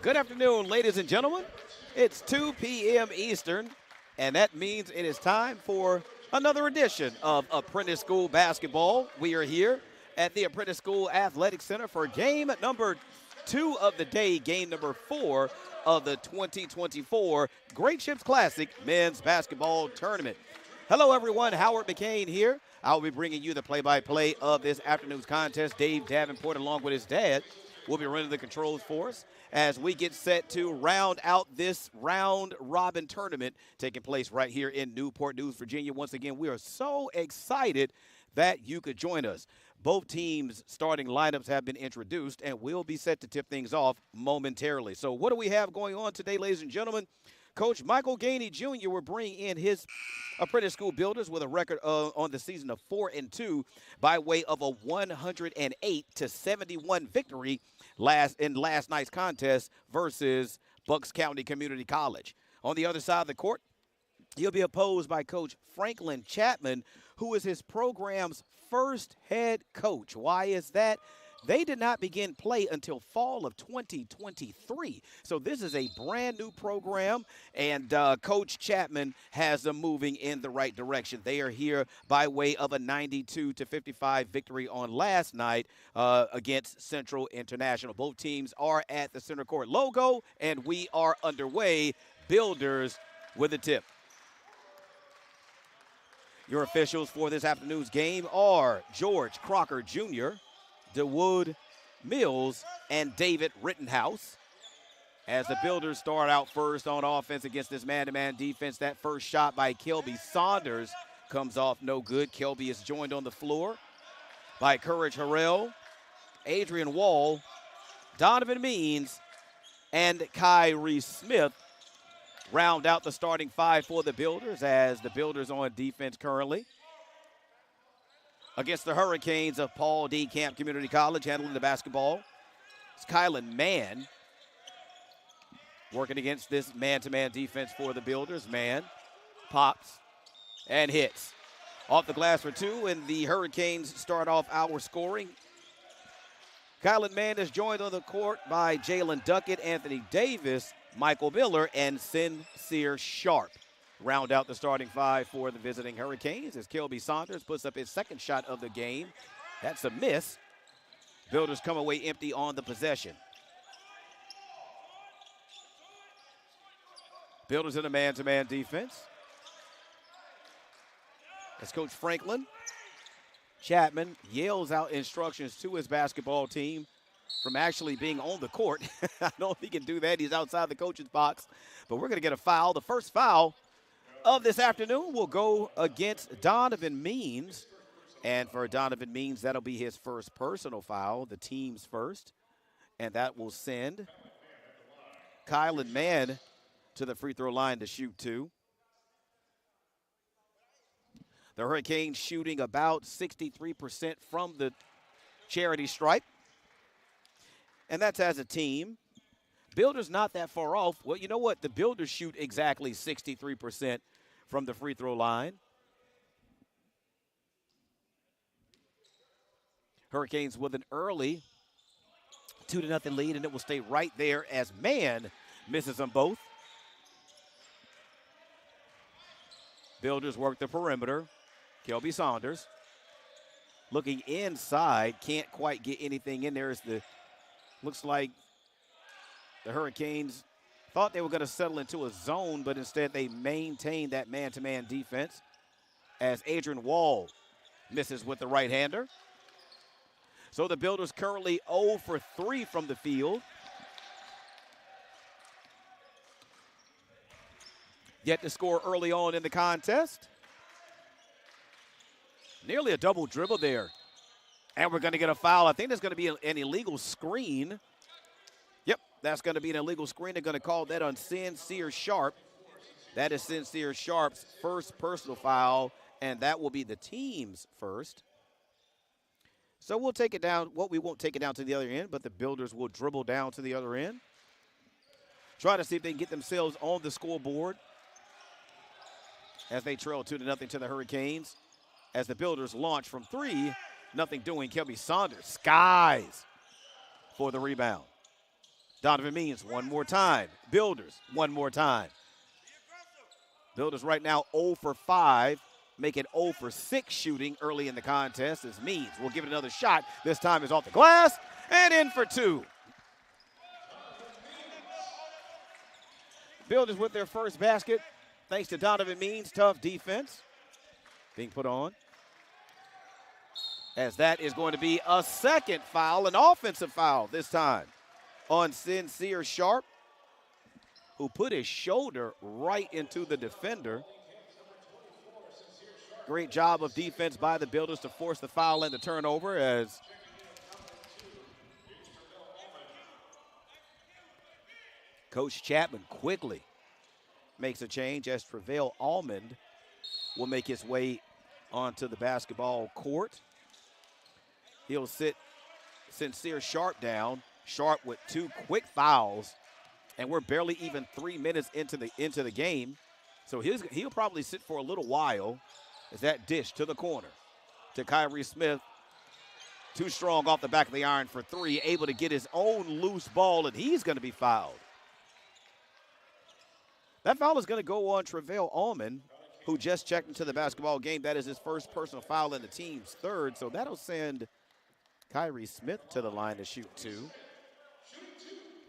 Good afternoon, ladies and gentlemen. It's 2 p.m. Eastern, and that means it is time for another edition of Apprentice School Basketball. We are here at the Apprentice School Athletic Center for game number 2 of the day, game number 4 of the 2024 Great Ships Classic Men's Basketball Tournament. Hello, everyone. Howard McCain here. I'll be bringing you the play-by-play of this afternoon's contest. Dave Davenport, along with his dad, will be running the controls for us as we get set to round out this round-robin tournament taking place right here in Newport News, Virginia. Once again, we are so excited that you could join us. Both teams' starting lineups have been introduced, and we'll be set to tip things off momentarily. So what do we have going on today, ladies and gentlemen? Coach Michael Gainey Jr. will bring in his Apprentice School Builders with a record on the season of 4-2 by way of a 108-71 victory in last night's contest versus Bucks County Community College. On the other side of the court, he'll be opposed by Coach Franklin Chapman, who is his program's first head coach. Why is that? They did not begin play until fall of 2023. So this is a brand new program, and Coach Chapman has them moving in the right direction. They are here by way of a 92-55 victory on last night against Central International. Both teams are at the center court logo, and we are underway. Builders with a tip. Your officials for this afternoon's game are George Crocker Jr., DeWood Mills, and David Rittenhouse. As the Builders start out first on offense against this man-to-man defense, that first shot by Kelby Saunders comes off no good. Kelby is joined on the floor by Courage Harrell, Adrian Wall, Donovan Means, and Kyrie Smith. Round out the starting five for the Builders as the Builders on defense currently. Against the Hurricanes of Paul D. Camp Community College, handling the basketball, it's Kylan Mann working against this man-to-man defense for the Builders. Mann pops and hits. Off the glass for two, and the Hurricanes start off our scoring. Kylan Mann is joined on the court by Jalen Duckett, Anthony Davis, Michael Miller, and Sincere Sharp. Round out the starting five for the visiting Hurricanes as Kelby Saunders puts up his second shot of the game. That's a miss. Builders come away empty on the possession. Builders in a man-to-man defense. As Coach Franklin Chapman yells out instructions to his basketball team from actually being on the court. I don't know if he can do that. He's outside the coach's box. But we're going to get a foul. The first foul of this afternoon will go against Donovan Means. And for Donovan Means, that'll be his first personal foul, the team's first. And that will send Kylan Mann to the free throw line to shoot two. The Hurricanes shooting about 63% from the charity stripe. And that's as a team. Builders not that far off. Well, you know what? The Builders shoot exactly 63% from the free throw line. Hurricanes with an early 2-0 lead, and it will stay right there as Mann misses them both. Builders work the perimeter. Kelby Saunders looking inside, can't quite get anything in there. Looks like the Hurricanes thought they were going to settle into a zone, but instead they maintained that man-to-man defense as Adrian Wall misses with the right-hander. So the Builders currently 0 for 3 from the field. Yet to score early on in the contest. Nearly a double dribble there. And we're going to get a foul. I think there's going to be an illegal screen. Yep, that's going to be an illegal screen. They're going to call that on Sincere Sharp. That is Sincere Sharp's first personal foul, and that will be the team's first. So we'll take it down. Well, we won't take it down to the other end, but the Builders will dribble down to the other end. Try to see if they can get themselves on the scoreboard as they trail 2-0 to the Hurricanes. As the Builders launch from three, nothing doing. Kelby Saunders skies for the rebound. Donovan Means one more time. Builders one more time. Builders right now 0 for 5, making 0 for 6 shooting early in the contest as Means will give it another shot. This time is off the glass and in for 2. Builders with their first basket thanks to Donovan Means' tough defense being put on. As that is going to be a second foul, an offensive foul this time on Sincere Sharp, who put his shoulder right into the defender. Great job of defense by the Builders to force the foul and the turnover as Coach Chapman quickly makes a change as Tre'vell Almond will make his way onto the basketball court. He'll sit Sincere Sharp down. Sharp with 2 quick fouls, and we're barely even 3 minutes into the game. So he'll probably sit for a little while as that dish to the corner to Kyrie Smith. Too strong off the back of the iron for 3, able to get his own loose ball, and he's going to be fouled. That foul is going to go on Tre'vell Almond, who just checked into the basketball game. That is his first personal foul and the team's third, so that'll send Kyrie Smith to the line to shoot 2.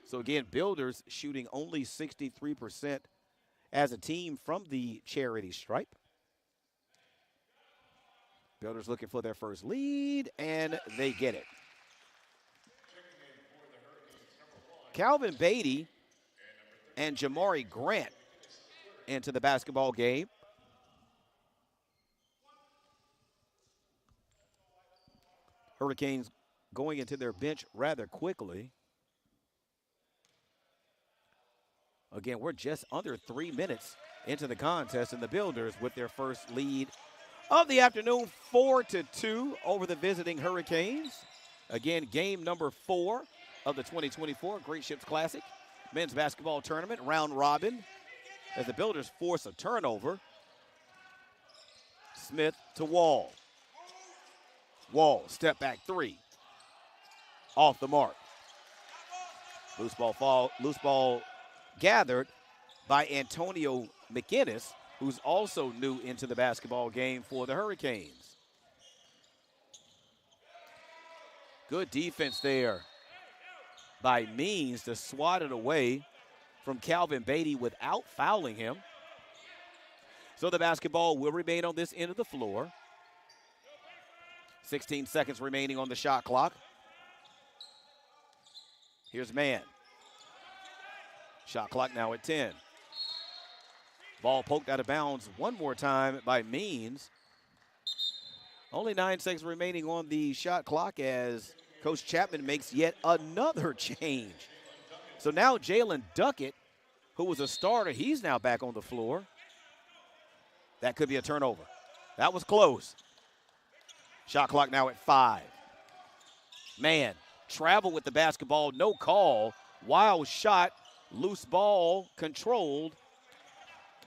So again, Builders shooting only 63% as a team from the charity stripe. Builders looking for their first lead, and they get it. Calvin Beatty and Jamari Grant into the basketball game. Hurricanes going into their bench rather quickly. Again, we're just under 3 minutes into the contest, and the Builders with their first lead of the afternoon, 4-2 over the visiting Hurricanes. Again, game number 4 of the 2024 Great Ships Classic men's basketball tournament, round robin, as the Builders force a turnover. Smith to Wall. Wall, step back 3. Off the mark. Loose ball gathered by Antonio McInnis, who's also new into the basketball game for the Hurricanes. Good defense there by Means to swat it away from Calvin Beatty without fouling him. So the basketball will remain on this end of the floor. 16 seconds remaining on the shot clock. Here's Mann. Shot clock now at 10. Ball poked out of bounds one more time by Means. Only 9 seconds remaining on the shot clock as Coach Chapman makes yet another change. So now Jalen Duckett, who was a starter, he's now back on the floor. That could be a turnover. That was close. Shot clock now at 5. Mann, travel with the basketball, no call. Wild shot, loose ball controlled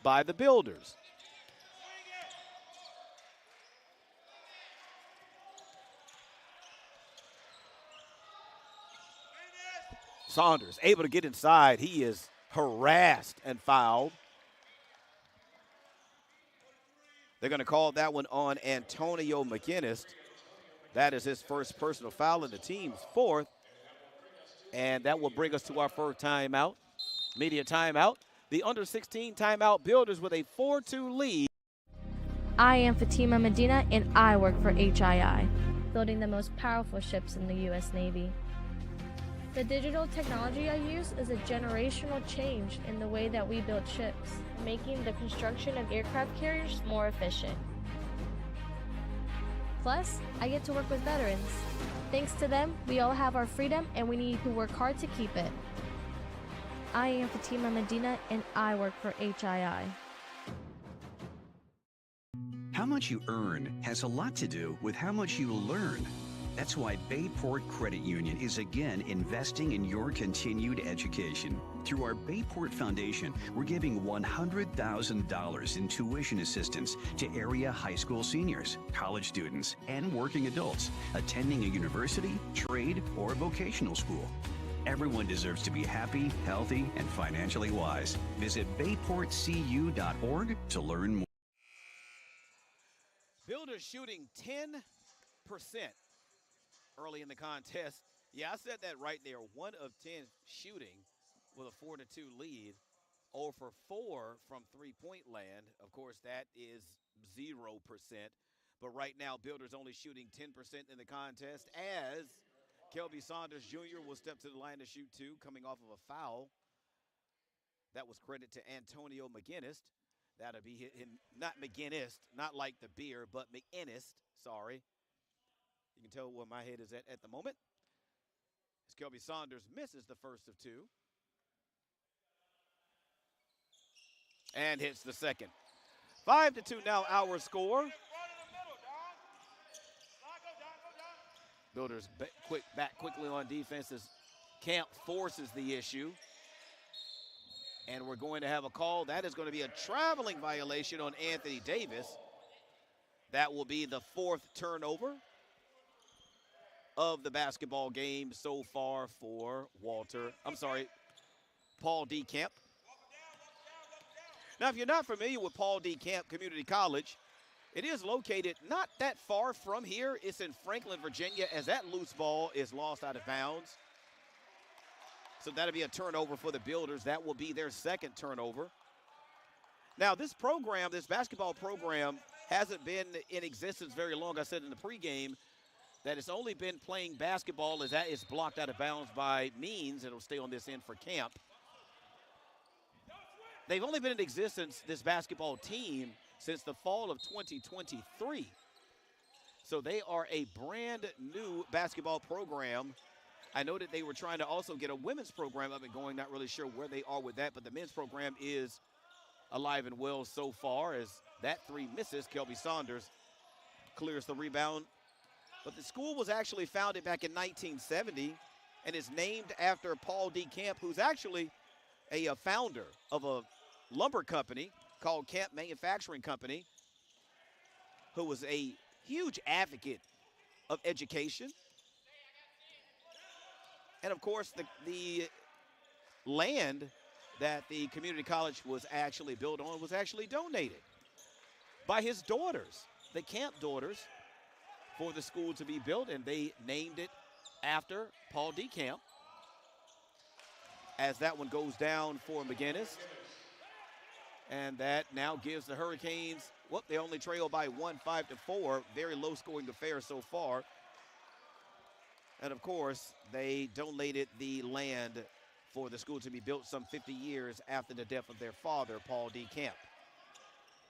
by the Builders. Saunders able to get inside. He is harassed and fouled. They're going to call that one on Antonio McInnis. That is his first personal foul and the team's 4th. And that will bring us to our first timeout. Media timeout. The under-16 timeout. Builders with a 4-2 lead. I am Fatima Medina, and I work for HII, building the most powerful ships in the U.S. Navy. The digital technology I use is a generational change in the way that we build ships, making the construction of aircraft carriers more efficient. Plus, I get to work with veterans. Thanks to them, we all have our freedom, and we need to work hard to keep it. I am Fatima Medina, and I work for HII. How much you earn has a lot to do with how much you learn. That's why Bayport Credit Union is again investing in your continued education. Through our Bayport Foundation, we're giving $100,000 in tuition assistance to area high school seniors, college students, and working adults attending a university, trade, or vocational school. Everyone deserves to be happy, healthy, and financially wise. Visit bayportcu.org to learn more. Builders shooting 10% early in the contest. Yeah, I said that right there. 1 of 10 shooting with a 4-2 lead. 0 for 4 from three-point land. Of course, that is 0%. But right now, Builders only shooting 10% in the contest as Kelby Saunders Jr. will step to the line to shoot 2, coming off of a foul. That was credit to Antonio McGinnis. That'll be him, not McGinnis, not like the beer, but McInnes, sorry. You can tell where my head is at the moment. As Kelby Saunders misses the first of 2. And hits the second. 5-2 now our score. Builders back quickly on defense as Camp forces the issue. And we're going to have a call. That is going to be a traveling violation on Anthony Davis. That will be the 4th turnover of the basketball game so far for Paul D. Camp. Now, if you're not familiar with Paul D. Camp Community College, it is located not that far from here. It's in Franklin, Virginia, as that loose ball is lost out of bounds. So that'll be a turnover for the Builders. That will be their 2nd turnover. Now, this program, this basketball program, hasn't been in existence very long. I said in the pregame that it's only been playing basketball as that is blocked out of bounds by Means. It'll stay on this end for Camp. They've only been in existence, this basketball team, since the fall of 2023. So they are a brand new basketball program. I know that they were trying to also get a women's program up and going, not really sure where they are with that, but the men's program is alive and well so far as that 3 misses. Kelby Saunders clears the rebound. But the school was actually founded back in 1970 and is named after Paul D. Camp, who's actually a founder of a lumber company called Camp Manufacturing Company, who was a huge advocate of education. And of course, the land that the community college was actually built on was actually donated by his daughters, the Camp daughters, for the school to be built, and they named it after Paul D. Camp. As that one goes down for McGinnis. And that now gives the Hurricanes, they only trail by 1, 5-4. Very low scoring affair so far. And of course, they donated the land for the school to be built some 50 years after the death of their father, Paul D. Camp.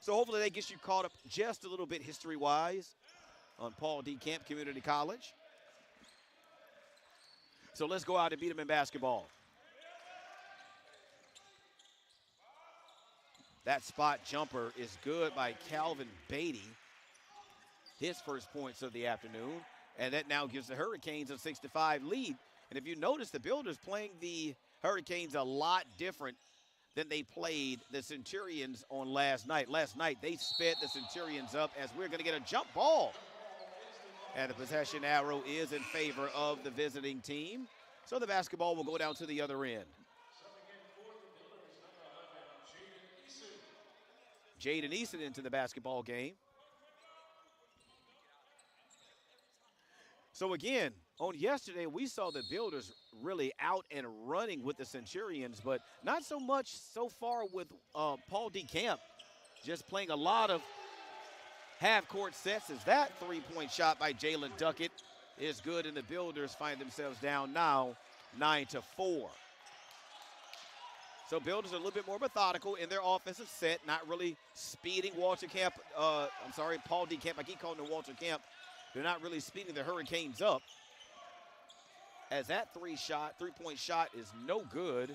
So hopefully that gets you caught up just a little bit history-wise on Paul D. Camp Community College. So let's go out and beat them in basketball. That spot jumper is good by Calvin Beatty. His first points of the afternoon. And that now gives the Hurricanes a 6-5 lead. And if you notice, the Builders playing the Hurricanes a lot different than they played the Centurions on last night. Last night, they sped the Centurions up as we're going to get a jump ball. And the possession arrow is in favor of the visiting team. So the basketball will go down to the other end. Jaden Eason into the basketball game. So again, on yesterday, we saw the Builders really out and running with the Centurions, but not so much so far with Paul D. Camp. Just playing a lot of half-court sets as that three-point shot by Jalen Duckett is good, and the Builders find themselves down now 9-4. So Builders are a little bit more methodical in their offensive set, not really speeding Paul D. Camp. I keep calling him Walter Camp. They're not really speeding the Hurricanes up. As that three-point shot is no good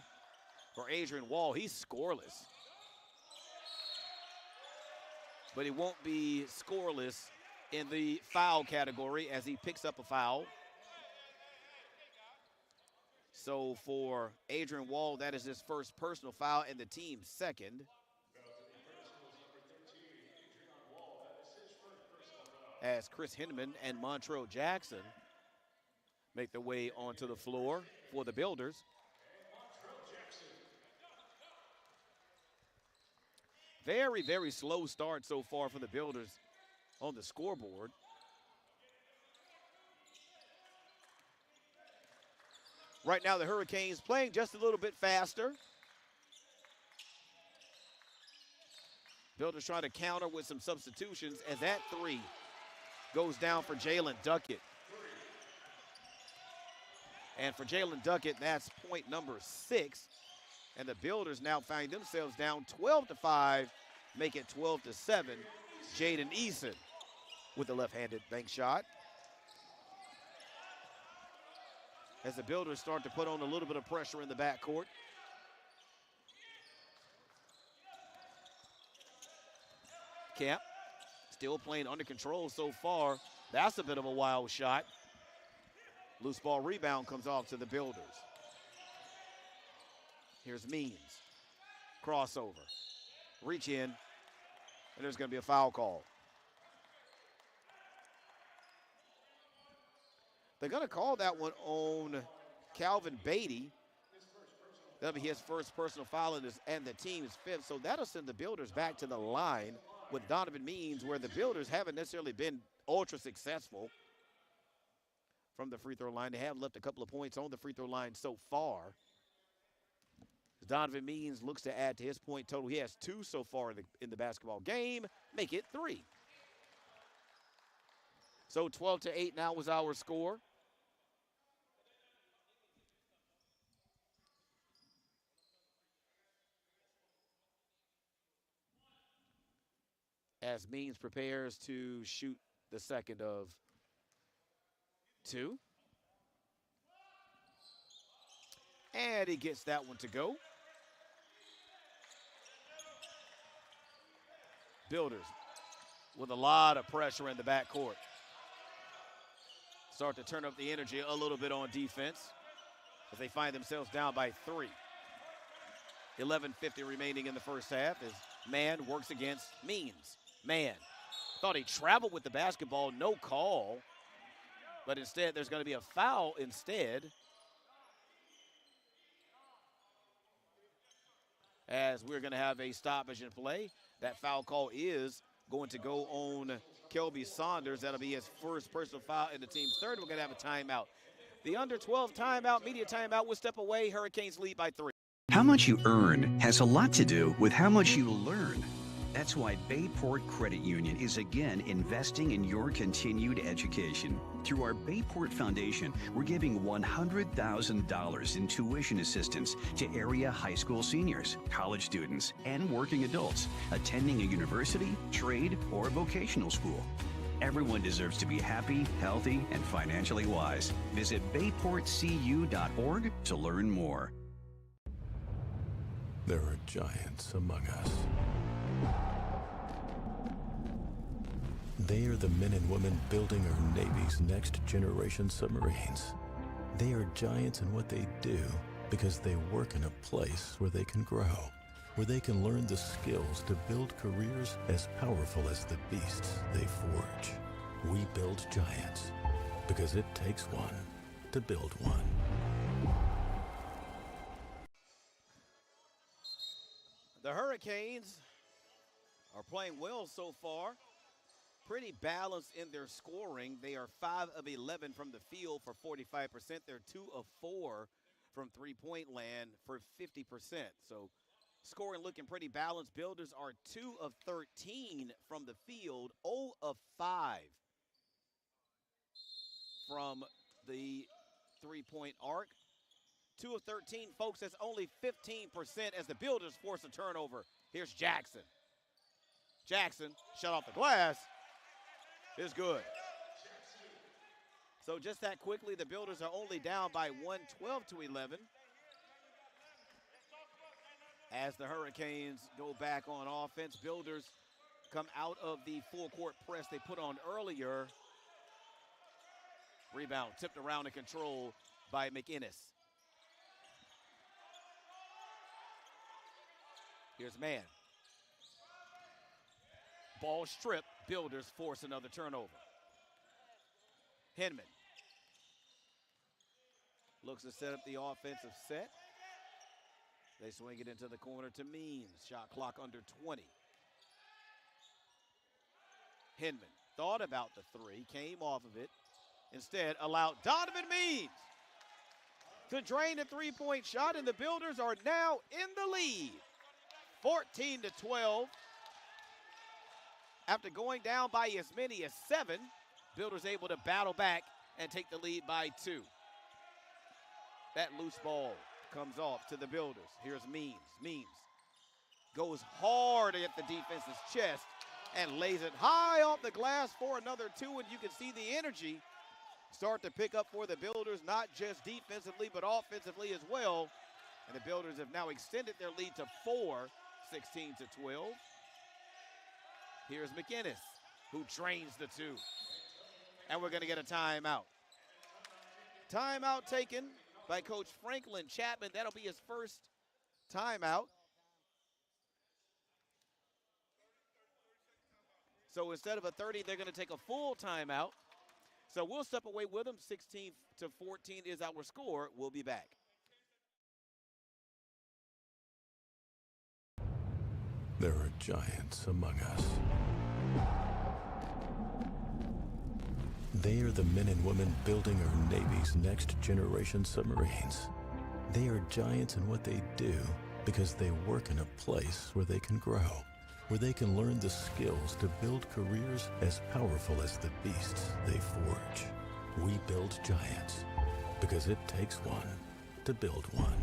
for Adrian Wall. He's scoreless. But he won't be scoreless in the foul category as he picks up a foul. So for Adrian Wall, that is his first personal foul and the team's second. As Chris Hinman and Montrell Jackson make their way onto the floor for the Builders. Very, very slow start so far for the Builders on the scoreboard. Right now, the Hurricanes playing just a little bit faster. Builders trying to counter with some substitutions as that three goes down for Jalen Duckett. And for Jalen Duckett, that's point number 6. And the Builders now find themselves down 12-5, make it 12-7. Jaden Eason with the left-handed bank shot. As the Builders start to put on a little bit of pressure in the backcourt. Camp still playing under control so far. That's a bit of a wild shot. Loose ball rebound comes off to the Builders. Here's Means. Crossover. Reach in. And there's going to be a foul call. They're going to call that one on Calvin Beatty. That'll be his first personal foul and the team's 5th. So that'll send the Builders back to the line with Donovan Means, where the Builders haven't necessarily been ultra successful from the free throw line. They have left a couple of points on the free throw line so far. Donovan Means looks to add to his point total. He has 2 so far in the basketball game, make it 3. So 12-8 now was our score. As Means prepares to shoot the second of 2. And he gets that one to go. Builders with a lot of pressure in the backcourt. Start to turn up the energy a little bit on defense as they find themselves down by 3. 11:50 remaining in the first half as Mann works against Means. Mann thought he traveled with the basketball, no call. But instead, there's going to be a foul instead. As we're going to have a stoppage in play. That foul call is going to go on Kelby Saunders. That'll be his first personal foul in the team's 3rd. We're going to have a timeout. The under 12 timeout, media timeout, will step away. Hurricanes lead by 3. How much you earn has a lot to do with how much you learn. That's why Bayport Credit Union is again investing in your continued education. Through our Bayport Foundation, we're giving $100,000 in tuition assistance to area high school seniors, college students, and working adults attending a university, trade, or vocational school. Everyone deserves to be happy, healthy, and financially wise. Visit bayportcu.org to learn more. There are giants among us. They are the men and women building our Navy's next generation submarines. They are giants in what they do because they work in a place where they can grow, where they can learn the skills to build careers as powerful as the beasts they forge. We build giants because it takes one to build one. The Hurricanes are playing well so far. Pretty balanced in their scoring. They are 5 of 11 from the field for 45%. They're 2 of 4 from three-point land for 50%. So scoring looking pretty balanced. Builders are 2 of 13 from the field, 0 of 5 from the three-point arc. 2 of 13, folks, that's only 15% as the Builders force a turnover. Here's Jackson. Jackson shut off the glass. Is good. So just that quickly, the Builders are only down by 1, 12-11. As the Hurricanes go back on offense, Builders come out of the full court press they put on earlier. Rebound tipped around and control by McInnes. Here's Mann. Ball strip. Builders force another turnover. Hinman. Looks to set up the offensive set. They swing it into the corner to Means. Shot clock under 20. Hinman thought about the three, came off of it. Instead, allowed Donovan Means to drain the three-point shot, and the Builders are now in the lead, 14-12. After going down by as many as 7, Builders able to battle back and take the lead by 2. That loose ball comes off to the Builders. Here's Means. Means goes hard at the defense's chest and lays it high off the glass for another 2, and you can see the energy start to pick up for the Builders, not just defensively, but offensively as well. And the Builders have now extended their lead to 4, 16-12. Here's McInnes, who drains the 2. And we're going to get a timeout. Timeout taken by Coach Franklin Chapman. That'll be his first timeout. So instead of a 30, they're going to take a full timeout. So we'll step away with them. 16-14 is our score. We'll be back. There are giants among us. They are the men and women building our Navy's next generation submarines. They are giants in what they do because they work in a place where they can grow, where they can learn the skills to build careers as powerful as the beasts they forge. We build giants because it takes one to build one.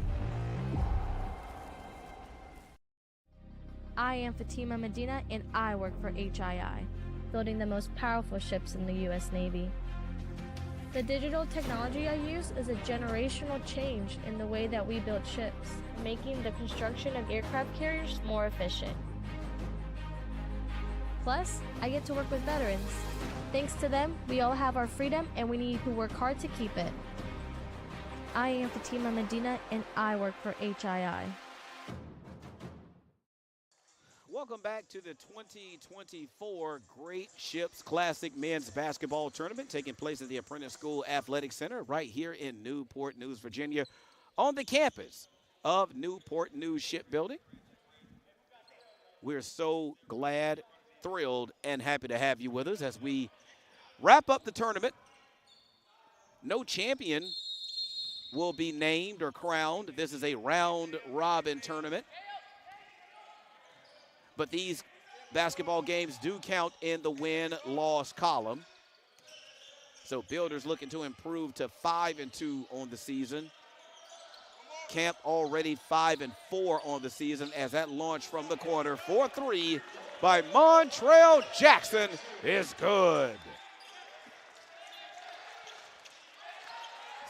I am Fatima Medina, and I work for HII, building the most powerful ships in the U.S. Navy. The digital technology I use is a generational change in the way that we build ships, making the construction of aircraft carriers more efficient. Plus, I get to work with veterans. Thanks to them, we all have our freedom, and we need to work hard to keep it. I am Fatima Medina, and I work for HII. Welcome back to the 2024 Great Ships Classic Men's Basketball Tournament taking place at the Apprentice School Athletic Center right here in Newport News, Virginia, on the campus of Newport News Shipbuilding. We're so glad, thrilled, and happy to have you with us as we wrap up the tournament. No champion will be named or crowned. This is a round-robin tournament. But these basketball games do count in the win-loss column. So Builders looking to improve to 5-2 on the season. Camp already 5-4 on the season as that launch from the corner for 3 by Montrell Jackson is good.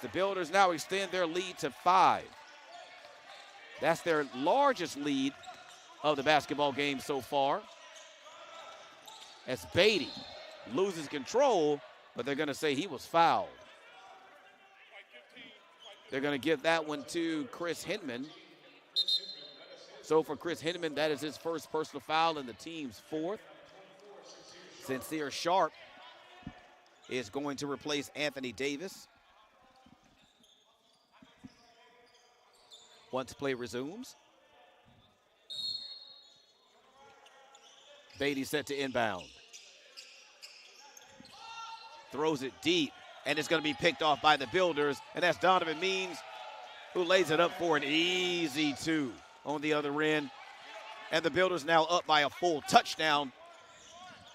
The Builders now extend their lead to 5. That's their largest lead of the basketball game so far. As Beatty loses control, but they're going to say he was fouled. They're going to give that one to Chris Hinman. So for Chris Hinman, that is his first personal foul and the team's 4th. Sincere Sharp is going to replace Anthony Davis. Once play resumes. Beatty set to inbound. Throws it deep, and it's going to be picked off by the Builders, and that's Donovan Means, who lays it up for an easy 2 on the other end. And the Builders now up by a full touchdown,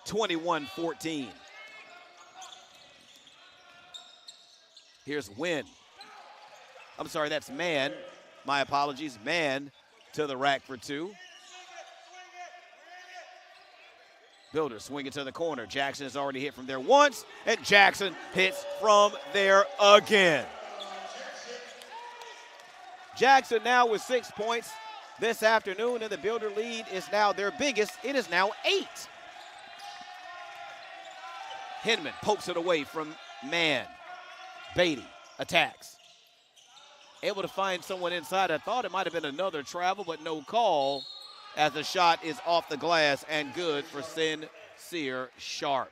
21-14. Here's Wynn. I'm sorry, that's Mann. My apologies. Mann to the rack for 2. Builders swing it to the corner. Jackson has already hit from there once, and Jackson hits from there again. Jackson now with 6 points this afternoon, and the Builder lead is now their biggest. It is now 8. Hinman pokes it away from Mann. Beatty attacks. Able to find someone inside. I thought it might have been another travel, but no call, as the shot is off the glass and good for Sincere Sharp.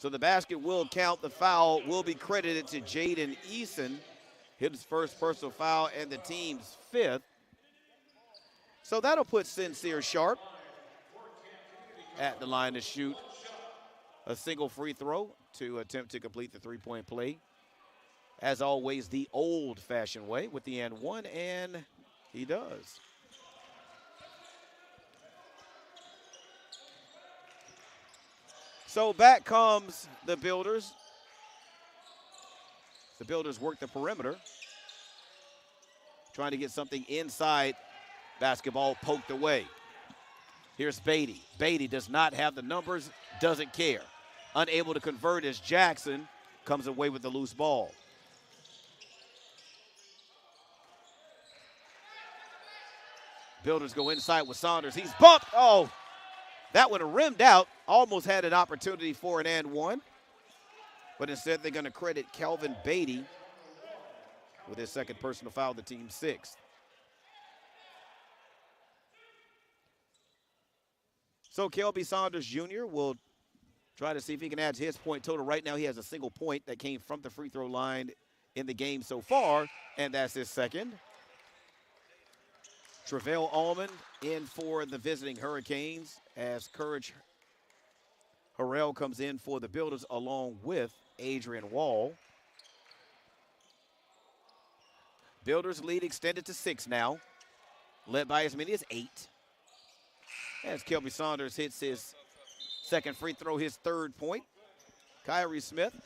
So the basket will count. The foul will be credited to Jaden Eason, his first personal foul and the team's 5th. So that'll put Sincere Sharp at the line to shoot a single free throw to attempt to complete the three-point play. As always, the old-fashioned way with the and one, and he does. So back comes the Builders. The Builders work the perimeter, trying to get something inside. Basketball poked away. Here's Beatty. Beatty does not have the numbers, doesn't care. Unable to convert as Jackson comes away with the loose ball. Builders go inside with Saunders. He's bumped. Oh, that one rimmed out. Almost had an opportunity for an and one. But instead they're going to credit Calvin Beatty with his second personal foul, the team's 6th. So Kelby Saunders Jr. will try to see if he can add to his point total. Right now he has a single point that came from the free throw line in the game so far, and that's his second. Travell Almond in for the visiting Hurricanes as Courage Harrell comes in for the Builders along with Adrian Wall. Builders lead extended to 6 now, led by as many as 8. As Kelby Saunders hits his second free throw, his 3rd point. Kyrie Smith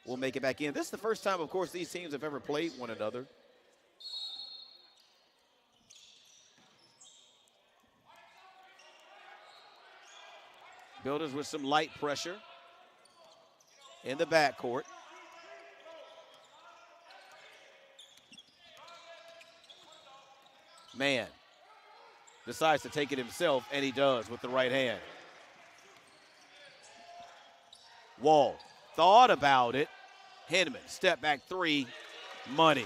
will make it back in. This is the first time, of course, these teams have ever played one another. Builders with some light pressure in the backcourt. Man decides to take it himself, and he does with the right hand. Wall thought about it. Hinman, step back 3, money.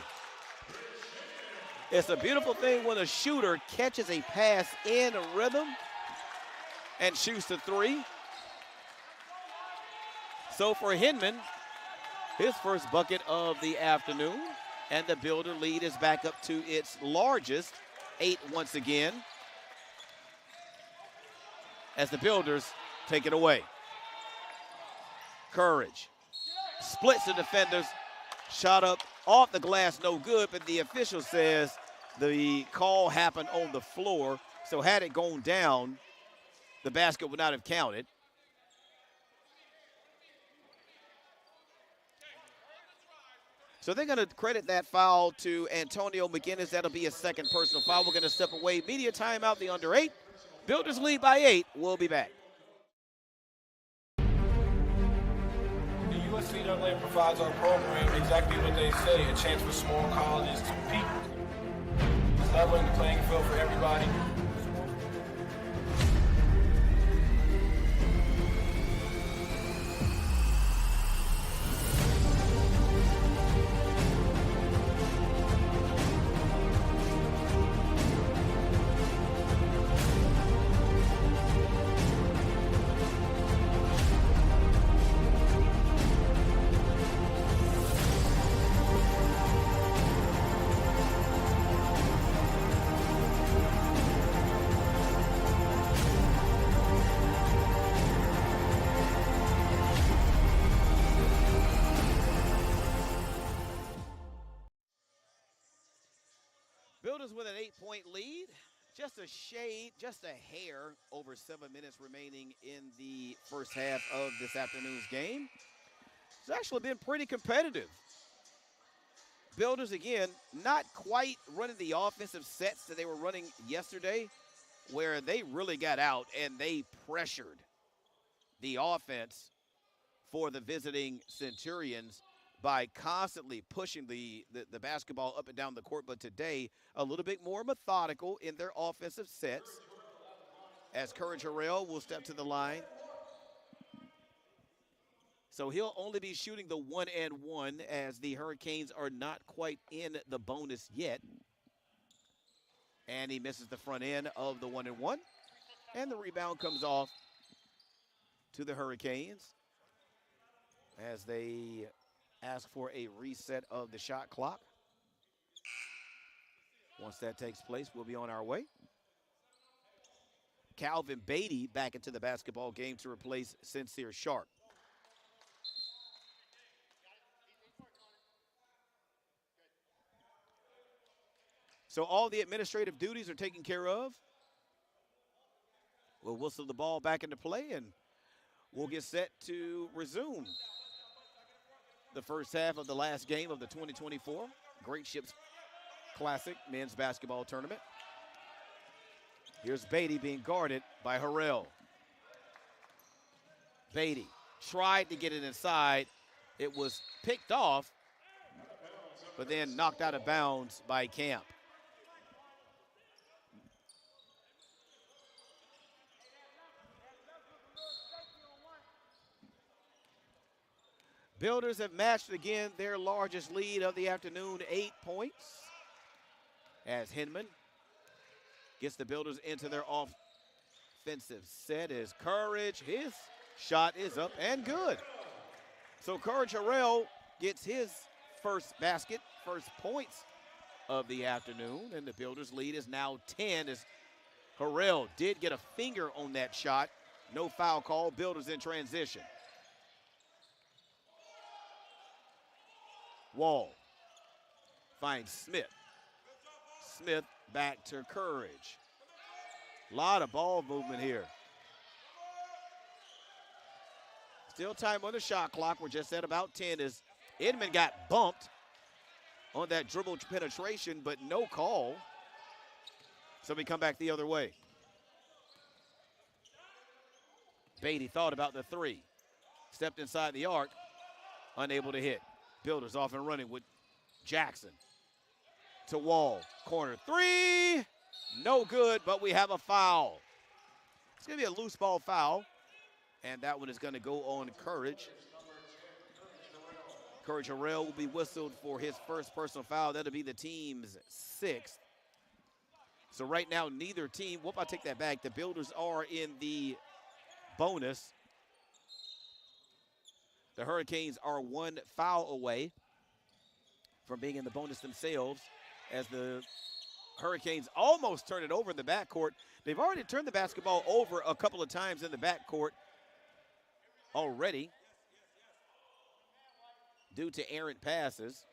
It's a beautiful thing when a shooter catches a pass in a rhythm and shoots the 3. So for Hinman, his first bucket of the afternoon, and the Builder lead is back up to its largest, 8 once again, as the Builders take it away. Courage splits the defenders, shot up off the glass, no good, but the official says the call happened on the floor, so had it gone down, the basket would not have counted. So they're going to credit that foul to Antonio McGinnis. That'll be his second personal foul. We're going to step away. Media timeout, the under 8. Builders lead by 8. We'll be back. The USC Dunlane provides our program exactly what they say, a chance for small colleges to compete. It's leveling the playing field for everybody. Builders with an 8-point lead. Just a shade, just a hair over 7 minutes remaining in the first half of this afternoon's game. It's actually been pretty competitive. Builders, again, not quite running the offensive sets that they were running yesterday, where they really got out and they pressured the offense for the visiting Centurions by constantly pushing the basketball up and down the court. But today, a little bit more methodical in their offensive sets, as Courage Harrell will step to the line. So he'll only be shooting the 1-and-1, as the Hurricanes are not quite in the bonus yet. And he misses the front end of the 1-and-1. And the rebound comes off to the Hurricanes as they ask for a reset of the shot clock. Once that takes place, we'll be on our way. Calvin Beatty back into the basketball game to replace Sincere Sharp. So all the administrative duties are taken care of. We'll whistle the ball back into play, and we'll get set to resume the first half of the last game of the 2024 Great Ships Classic Men's Basketball Tournament. Here's Beatty being guarded by Harrell. Beatty tried to get it inside. It was picked off, but then knocked out of bounds by Camp. Builders have matched again their largest lead of the afternoon, 8 points. As Hinman gets the Builders into their offensive set as Courage. His shot is up and good. So Courage Harrell gets his first basket, first points of the afternoon, and the Builders lead is now 10 as Harrell did get a finger on that shot. No foul call. Builders in transition. Wall finds Smith. Smith back to Courage. A lot of ball movement here. Still time on the shot clock. We're just at about 10 as Inman got bumped on that dribble penetration, but no call. So we come back the other way. Beatty thought about the three. Stepped inside the arc. Unable to hit. Builders off and running with Jackson. To Wall. Corner three. No good, but we have a foul. It's going to be a loose ball foul. And that one is going to go on Courage. Courage Harrell will be whistled for his first personal foul. That'll be the team's 6th. So right now, neither team, I take that back. The Builders are in the bonus. The Hurricanes are 1 foul away from being in the bonus themselves as the Hurricanes almost turn it over in the backcourt. They've already turned the basketball over a couple of times in the backcourt already due to errant passes.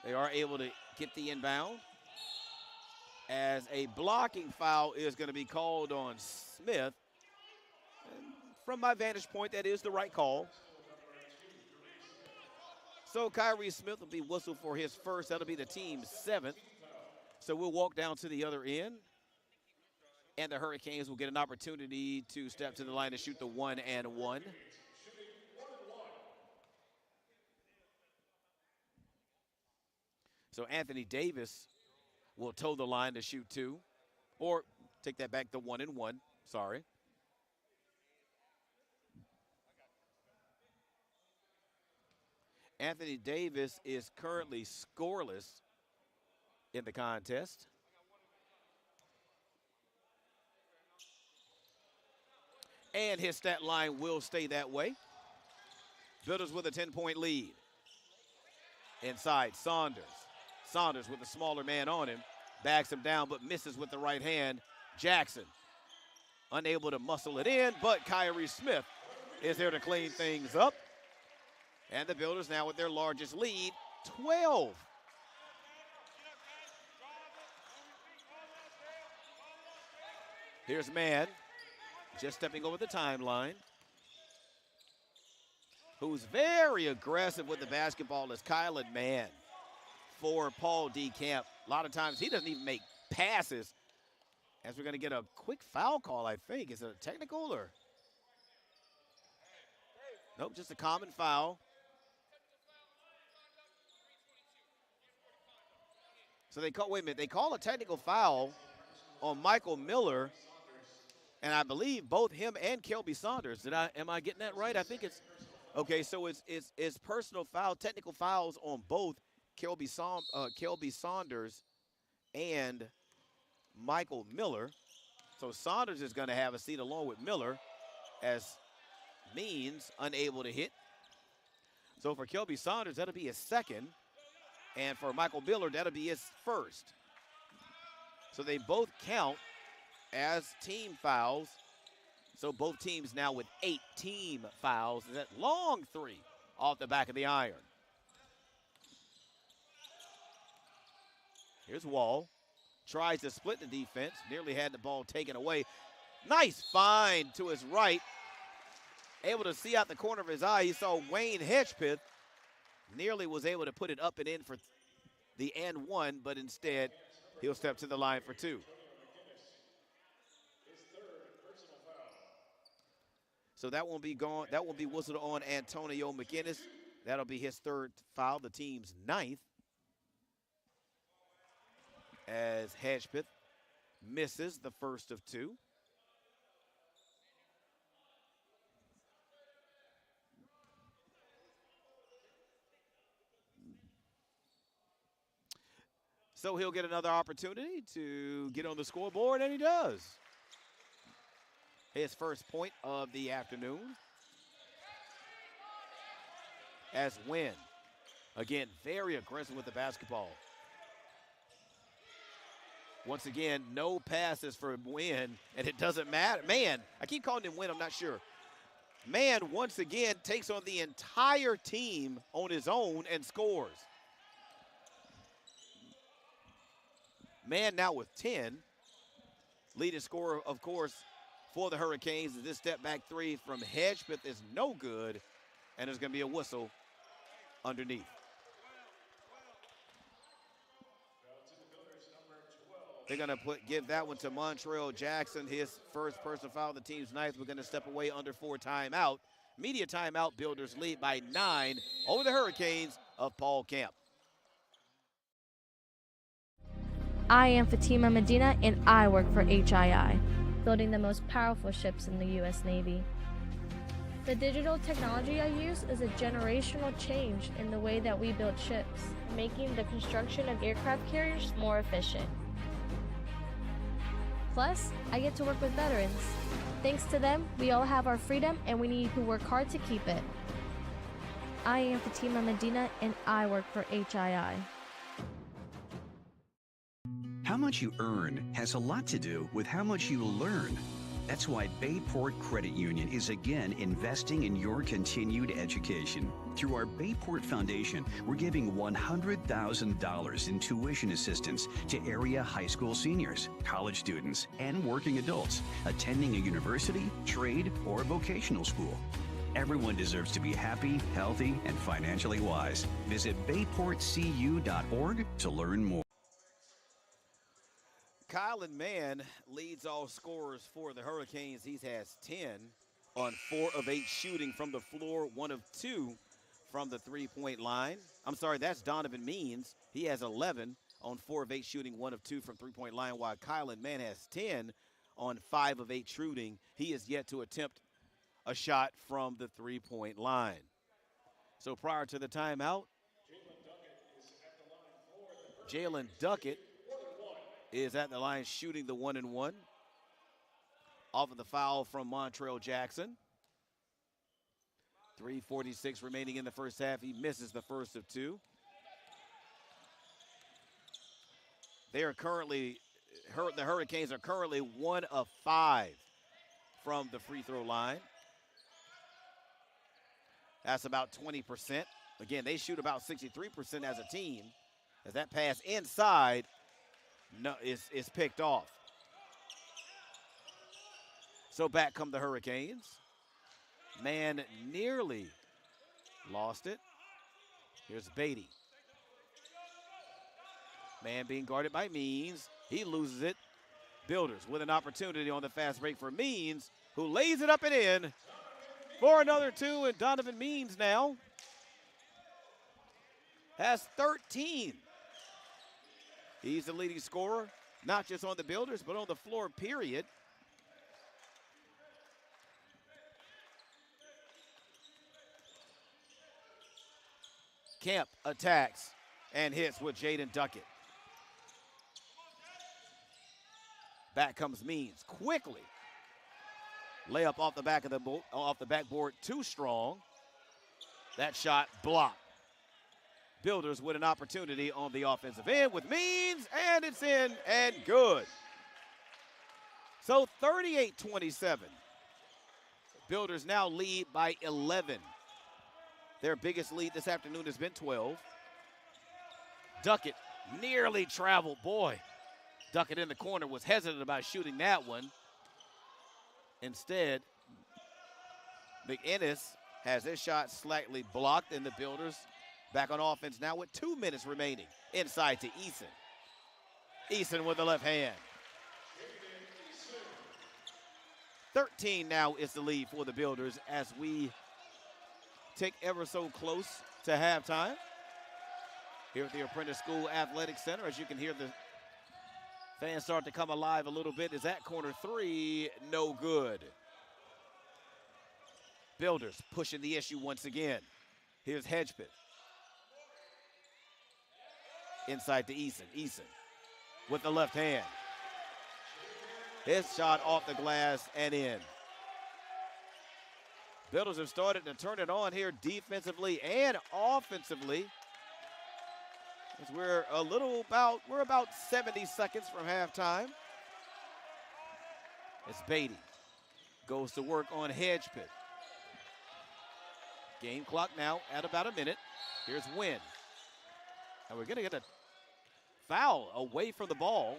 They are able to get the inbound as a blocking foul is going to be called on Smith. And from my vantage point, that is the right call. So Kyrie Smith will be whistled for his first. That'll be the team's 7th. So we'll walk down to the other end. And the Hurricanes will get an opportunity to step to the line to shoot the 1 and 1. So Anthony Davis will toe the line to shoot 2. Or take that back, the 1 and 1. Sorry. Anthony Davis is currently scoreless in the contest. And his stat line will stay that way. Builders with a 10-point lead. Inside, Saunders. Saunders with a smaller man on him. Backs him down, but misses with the right hand. Jackson unable to muscle it in, but Kyrie Smith is there to clean things up. And the Builders now with their largest lead, 12. Here's Mann, just stepping over the timeline, who's very aggressive with the basketball is Kylan Mann for Paul D. Camp. A lot of times he doesn't even make passes. As we're going to get a quick foul call, I think. Is it a technical or? Nope, just a common foul. So they call, wait a minute, they call a technical foul on Michael Miller, and I believe both him and Kelby Saunders. Am I getting that right? I think it's okay. So it's personal foul, technical fouls on both Kelby Saunders and Michael Miller. So Saunders is going to have a seat along with Miller as Means unable to hit. So for Kelby Saunders, that'll be his second. And for Michael Miller, that'll be his first. So they both count as team fouls. So both teams now with 8 team fouls. That long three off the back of the iron. Here's Wall. Tries to split the defense. Nearly had the ball taken away. Nice find to his right. Able to see out the corner of his eye. He saw Wayne Hedgepeth. Nearly was able to put it up and in for the and one, but instead he'll step to the line for 2. So that won't be gone. That will be whistled on Antonio McGinnis. That'll be his 3rd foul, the team's 9th. As Hedgepeth misses the first of 2. So he'll get another opportunity to get on the scoreboard, and he does. His first point of the afternoon. As Wynn, again, very aggressive with the basketball. Once again, no passes for Wynn, and it doesn't matter. Man, I keep calling him Wynn, I'm not sure. Man, once again, takes on the entire team on his own and scores. Man now with 10. Leading scorer, of course, for the Hurricanes. This step back 3 from Hedgepeth is no good, and there's going to be a whistle underneath. They're going to give that one to Montrell Jackson, his first personal foul, the team's 9th. We're going to step away under 4 timeout. Media timeout. Builders lead by 9 over the Hurricanes of Paul Camp. I am Fatima Medina, and I work for HII, building the most powerful ships in the U.S. Navy. The digital technology I use is a generational change in the way that we build ships, making the construction of aircraft carriers more efficient. Plus, I get to work with veterans. Thanks to them, we all have our freedom, and we need to work hard to keep it. I am Fatima Medina, and I work for HII. How much you earn has a lot to do with how much you learn. That's why Bayport Credit Union is again investing in your continued education. Through our Bayport Foundation, we're giving $100,000 in tuition assistance to area high school seniors, college students, and working adults attending a university, trade, or vocational school. Everyone deserves to be happy, healthy, and financially wise. Visit bayportcu.org to learn more. Kylan Mann leads all scorers for the Hurricanes. He has 10 on 4 of 8 shooting from the floor, 1 of 2 from the three-point line. I'm sorry, that's Donovan Means. He has 11 on 4 of 8 shooting, 1 of 2 from three-point line, while Kylan Mann has 10 on 5 of 8 shooting. He is yet to attempt a shot from the three-point line. So prior to the timeout, Jalen Duckett is at the line shooting the 1-and-1. Off of the foul from Montrell Jackson. 3:46 remaining in the first half. He misses the first of 2. They are currently, the Hurricanes are currently 1 of 5 from the free throw line. That's about 20%. Again, they shoot about 63% as a team. As that pass inside is picked off. So back come the Hurricanes. Man nearly lost it. Here's Beatty. Man being guarded by Means. He loses it. Builders with an opportunity on the fast break for Means, who lays it up and in for another 2, and Donovan Means now has 13. He's the leading scorer, not just on the Builders, but on the floor, period. Kemp attacks and hits with Jaden Duckett. Back comes Means quickly. Layup off the backboard, too strong. That shot blocked. Builders with an opportunity on the offensive end with Means, and it's in and good. So 38-27. Builders now lead by 11. Their biggest lead this afternoon has been 12. Duckett nearly traveled. Boy, Duckett in the corner was hesitant about shooting that one. Instead, McInnes has his shot slightly blocked, and the Builders back on offense now with 2 minutes remaining. Inside to Eason. Eason with the left hand. 13 now is the lead for the Builders as we tick ever so close to halftime. Here at the Apprentice School Athletic Center, as you can hear the fans start to come alive a little bit, is that corner three, no good. Builders pushing the issue once again. Here's Hedgepeth. Inside to Eason. Eason with the left hand. His shot off the glass and in. Builders have started to turn it on here defensively and offensively. As we're about 70 seconds from halftime. As Beatty goes to work on Hedgepeth. Game clock now at about a minute. Here's Wynn. And we're going to get a foul away from the ball.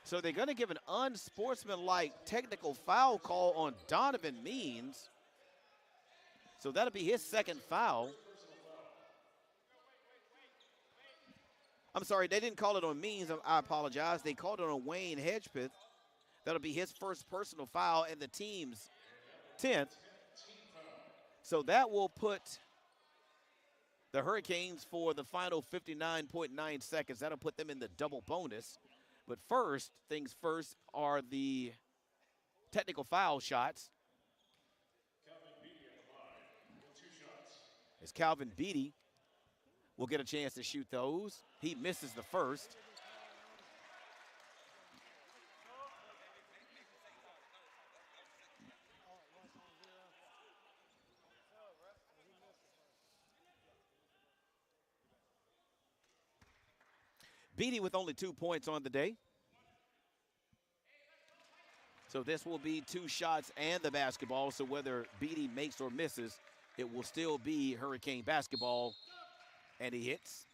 So they're going to give an unsportsmanlike technical foul call on Donovan Means. So that'll be his second foul. I'm sorry, they didn't call it on Means. I apologize. They called it on Wayne Hedgepeth. That'll be his first personal foul and the team's 10th. So that will put the Hurricanes for the final 59.9 seconds. That'll put them in the double bonus. But first, things first are the technical foul shots. As Calvin Beatty will get a chance to shoot those. He misses the first. Beatty with only 2 points on the day. So this will be 2 shots and the basketball. So whether Beatty makes or misses, it will still be Hurricane basketball. And he hits.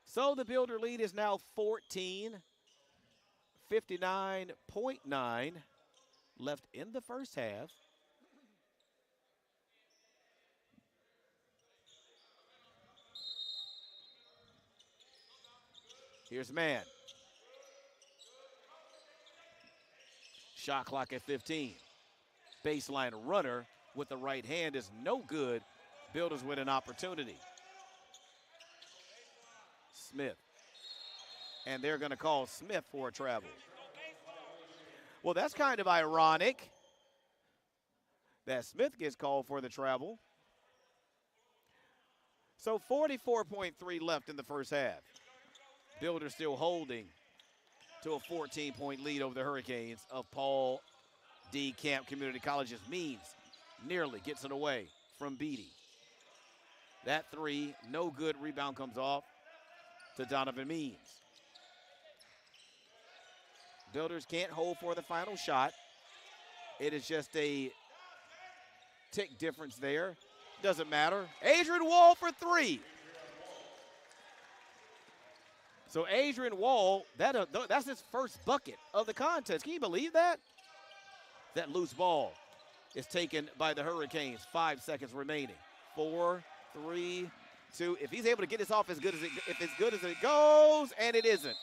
So the Builder lead is now 14. 59.9 left in the first half. Here's Mann. Shot clock at 15. Baseline runner with the right hand is no good. Builders with an opportunity. Smith. And they're going to call Smith for a travel. Well, that's kind of ironic that Smith gets called for the travel. So 44.3 left in the first half. Builders still holding to a 14-point lead over the Hurricanes of Paul D. Camp Community College's Means. Nearly gets it away from Beatty. That three, no good. Rebound comes off to Donovan Means. Builders can't hold for the final shot. It is just a tick difference there. Doesn't matter. Adrian Wall for three. So Adrian Wall, that's his first bucket of the contest. Can you believe that? That loose ball is taken by the Hurricanes. 5 seconds remaining. 4, 3, 2. If he's able to get this off as good as it goes, and it isn't.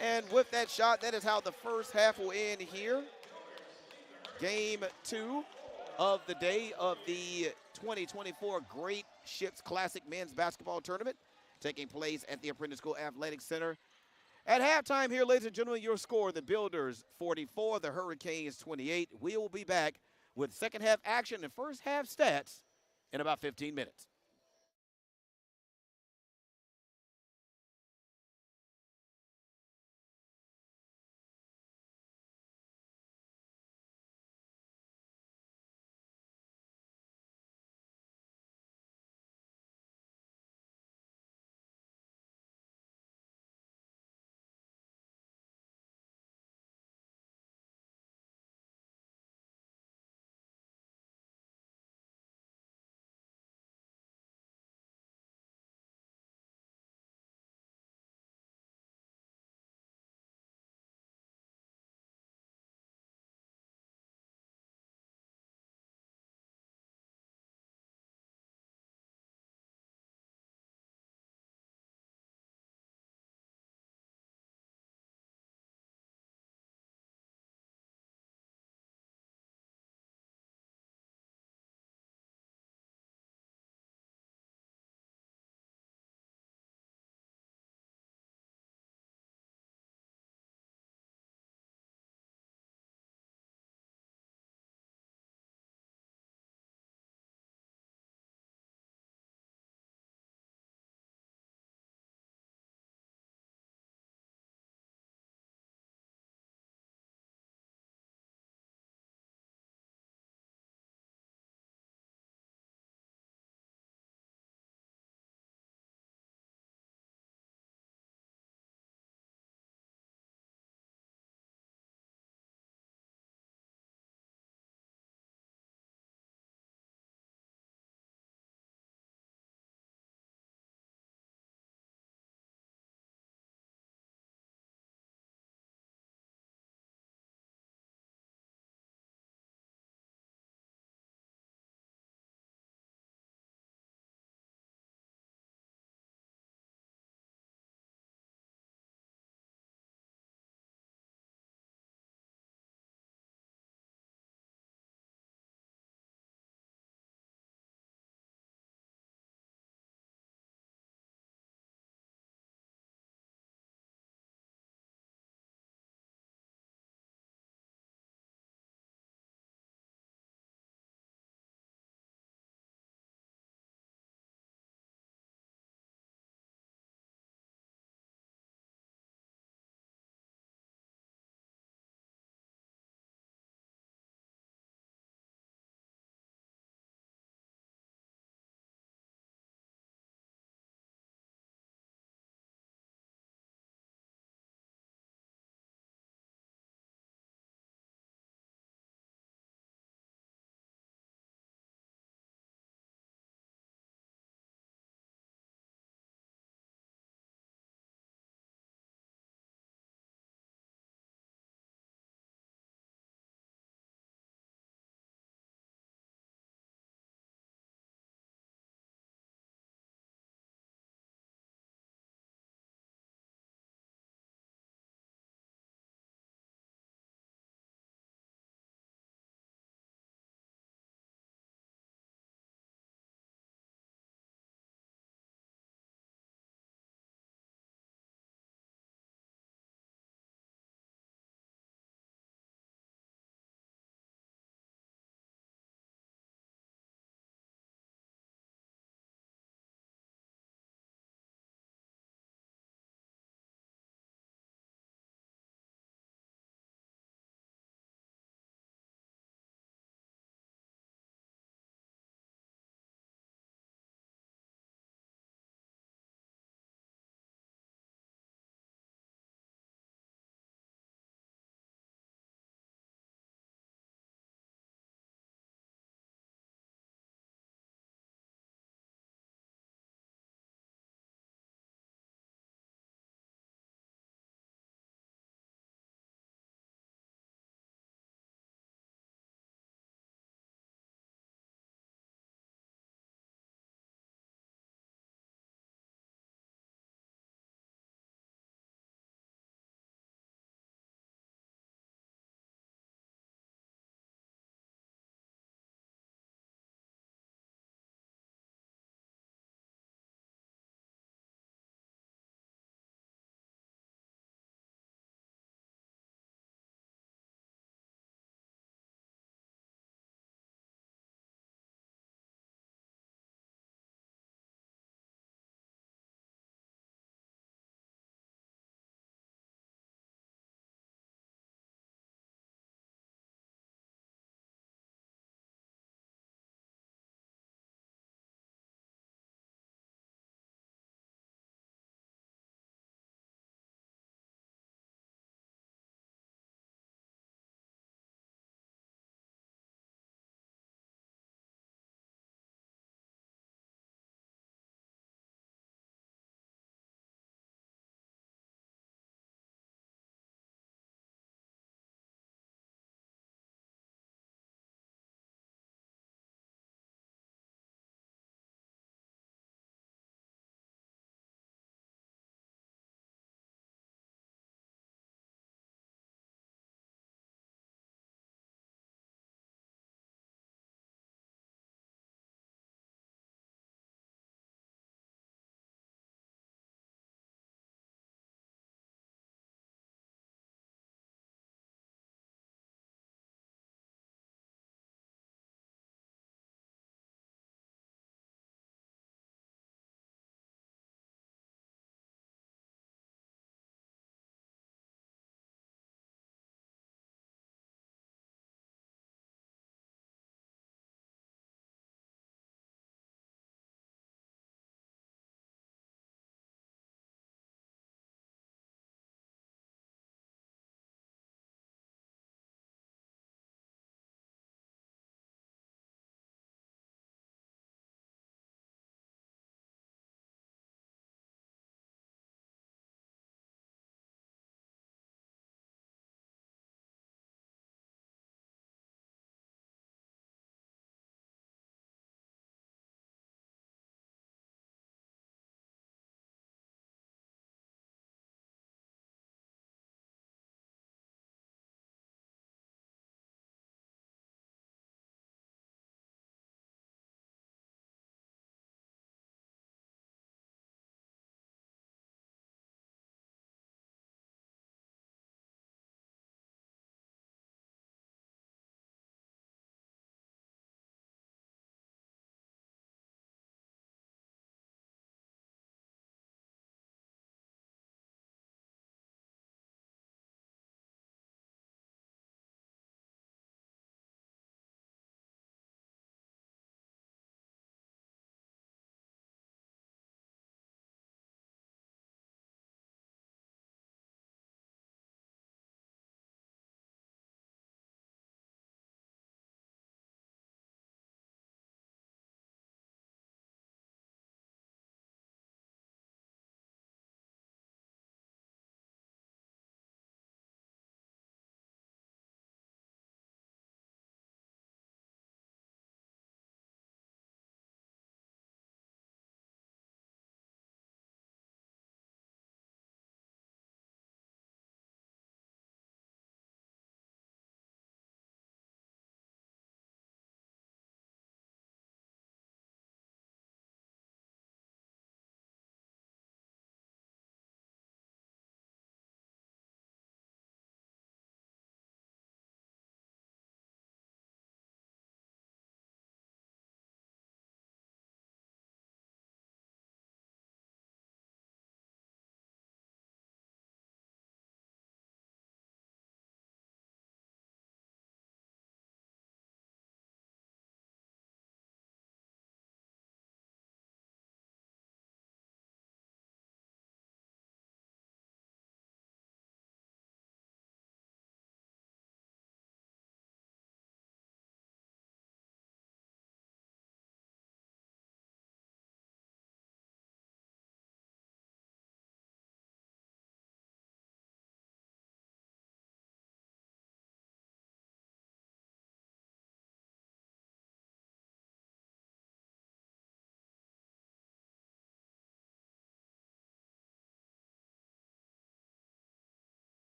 And with that shot, that is how the first half will end here. Game 2 of the day of the 2024 Great Ships Classic Men's Basketball Tournament, taking place at the Apprentice School Athletic Center. At halftime here, ladies and gentlemen, your score, the Builders 44, the Hurricanes 28. We will be back with second half action and first half stats in about 15 minutes.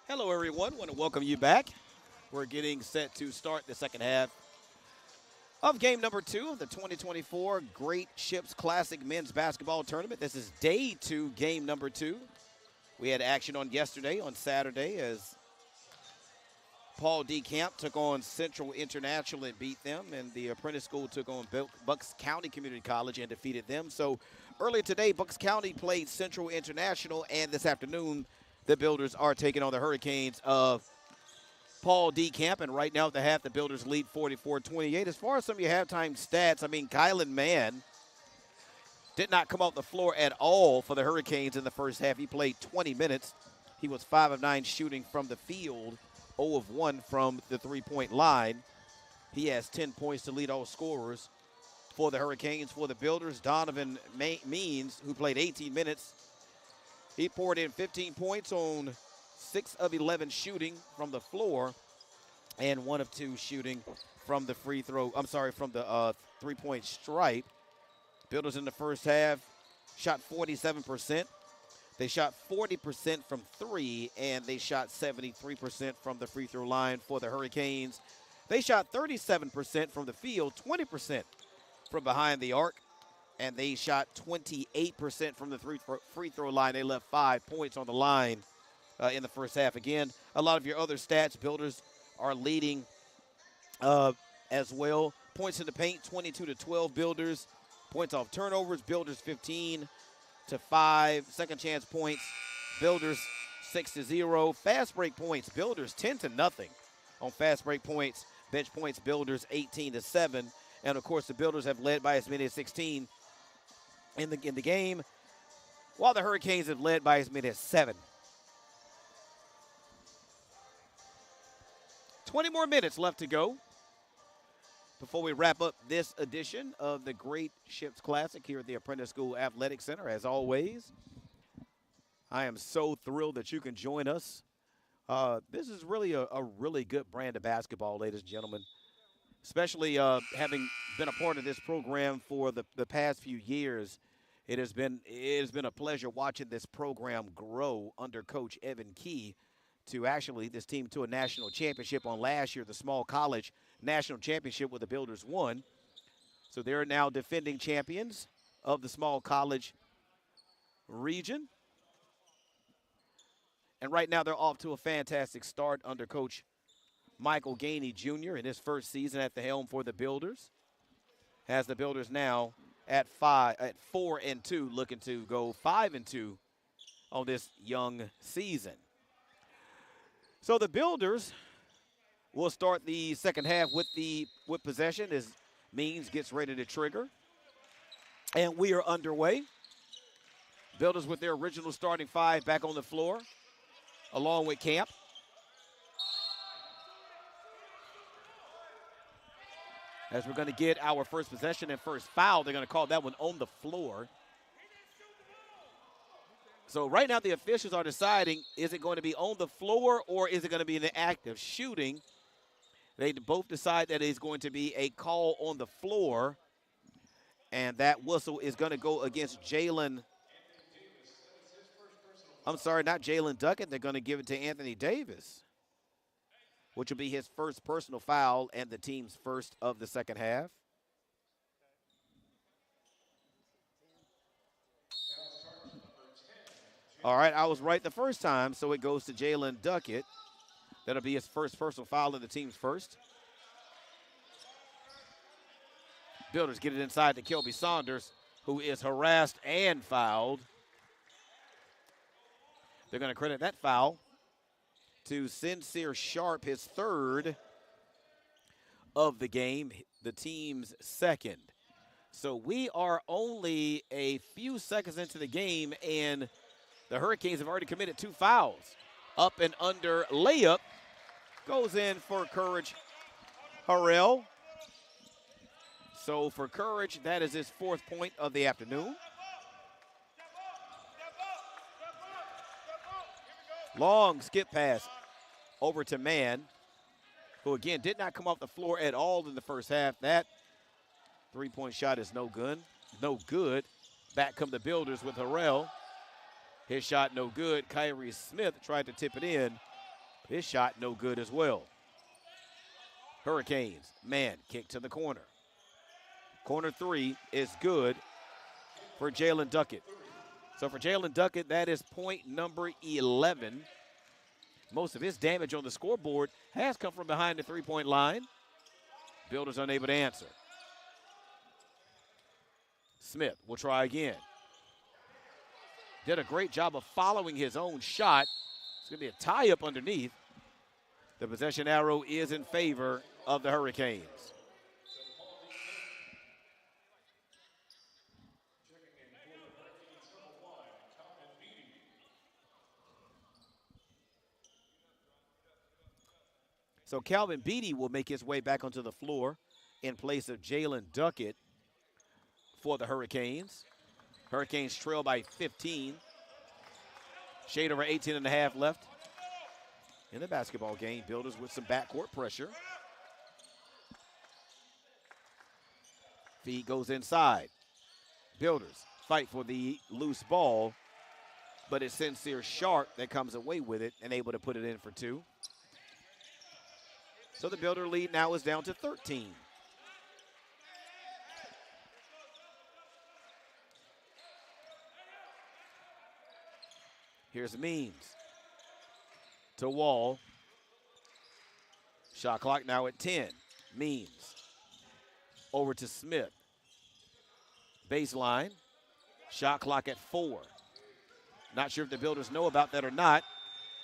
Hello, everyone. Want to welcome you back. We're getting set to start the second half of game number 2 of the 2024 Great Ships Classic Men's Basketball Tournament. This is day 2, game number 2. We had action on yesterday, on Saturday, as Paul D. Camp took on Central International and beat them, and the Apprentice School took on Bucks County Community College and defeated them. So earlier today, Bucks County played Central International, and this afternoon, the Builders are taking on the Hurricanes of Paul D. Camp. And right now at the half, the Builders lead 44-28. As far as some of your halftime stats, I mean, Kylan Mann did not come off the floor at all for the Hurricanes in the first half. He played 20 minutes. He was 5 of 9 shooting from the field, 0 of 1 from the three-point line. He has 10 points to lead all scorers for the Hurricanes. For the Builders, Donovan Means, who played 18 minutes, he poured in 15 points on 6 of 11 shooting from the floor and 1 of 2 shooting from the from the three-point stripe. Builders in the first half shot 47%. They shot 40% from 3, and they shot 73% from the free throw line. For the Hurricanes, they shot 37% from the field, 20% from behind the arc, and they shot 28% from the free throw line. They left 5 points on the line in the first half. Again, a lot of your other stats, Builders are leading as well. Points in the paint, 22-12 Builders. Points off turnovers, Builders 15-5. Second chance points, Builders 6-0. Fast break points, Builders 10-0 on fast break points. Bench points, Builders 18-7. And of course, the Builders have led by as many as 16 in the game, while the Hurricanes have led by as many as 7. 20 more minutes left to go before we wrap up this edition of the Great Ships Classic here at the Apprentice School Athletic Center. As always, I am so thrilled that you can join us. This is really a really good brand of basketball, ladies and gentlemen, especially having been a part of this program for the past few years. It has been a pleasure watching this program grow under Coach Evan Key to actually this team to a national championship. On last year, the small college national championship where the Builders won. So they're now defending champions of the small college region. And right now they're off to a fantastic start under Coach Michael Gainey Jr. in his first season at the helm for the Builders. Has the Builders now at 4-2, looking to go 5-2 on this young season. So the Builders will start the second half with possession as Means gets ready to trigger. And we are underway. Builders with their original starting 5 back on the floor, along with Camp. As we're going to get our first possession and first foul, they're going to call that one on the floor. So right now the officials are deciding, is it going to be on the floor or is it going to be an active shooting? They both decide that it's going to be a call on the floor, and that whistle is going to go against Jalen. I'm sorry, not Jalen Duckett. They're going to give it to Anthony Davis, which will be his first personal foul and the team's first of the second half. All right, I was right the first time, so it goes to Jalen Duckett. That'll be his first personal foul and the team's first. Builders get it inside to Kelby Saunders, who is harassed and fouled. They're going to credit that foul to Sincere Sharp, his third of the game, the team's second. So we are only a few seconds into the game, and the Hurricanes have already committed 2 fouls. Up and under layup goes in for Courage Harrell. So for Courage, that is his 4th point of the afternoon. Long skip pass over to Mann, who again did not come off the floor at all in the first half. That 3-point shot is no good. No good. Back come the Builders with Harrell. His shot no good. Kyrie Smith tried to tip it in, His shot no good as well. Hurricanes, man, kick to the corner. Corner three is good for Jalen Duckett. So for Jalen Duckett, that is point number 11. Most of his damage on the scoreboard has come from behind the three-point line. Builders unable to answer. Smith will try again. Did a great job of following his own shot. It's going to be a tie-up underneath. The possession arrow is in favor of the Hurricanes. So Calvin Beatty will make his way back onto the floor in place of Jalen Duckett for the Hurricanes. Hurricanes trail by 15. Shade over 18 and a half left in the basketball game. Builders with some backcourt pressure. Feed goes inside. Builders fight for the loose ball, but it's Sincere Sharp that comes away with it and able to put it in for two. So the Builder lead now is down to 13. Here's Means to Wall. Shot clock now at 10. Means over to Smith. Baseline. Shot clock at 4. Not sure if the Builders know about that or not,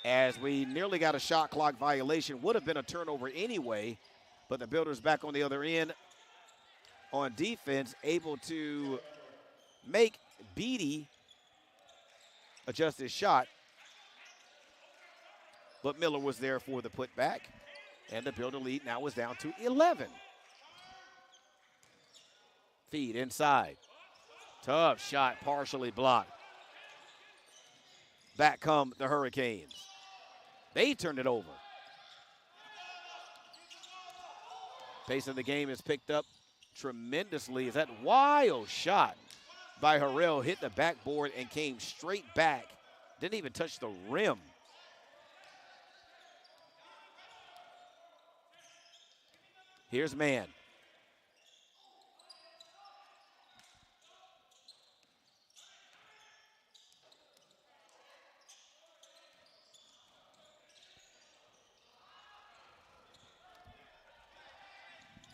as we nearly got a shot clock violation. Would have been a turnover anyway, but the Builders back on the other end on defense, able to make Beatty adjust his shot. But Miller was there for the putback, and the Builder lead now is down to 11. Feed inside. Tough shot, partially blocked. Back come the Hurricanes. They turned it over. Pace of the game is picked up tremendously. Is that wild shot by Harrell hit the backboard and came straight back. Didn't even touch the rim. Here's man.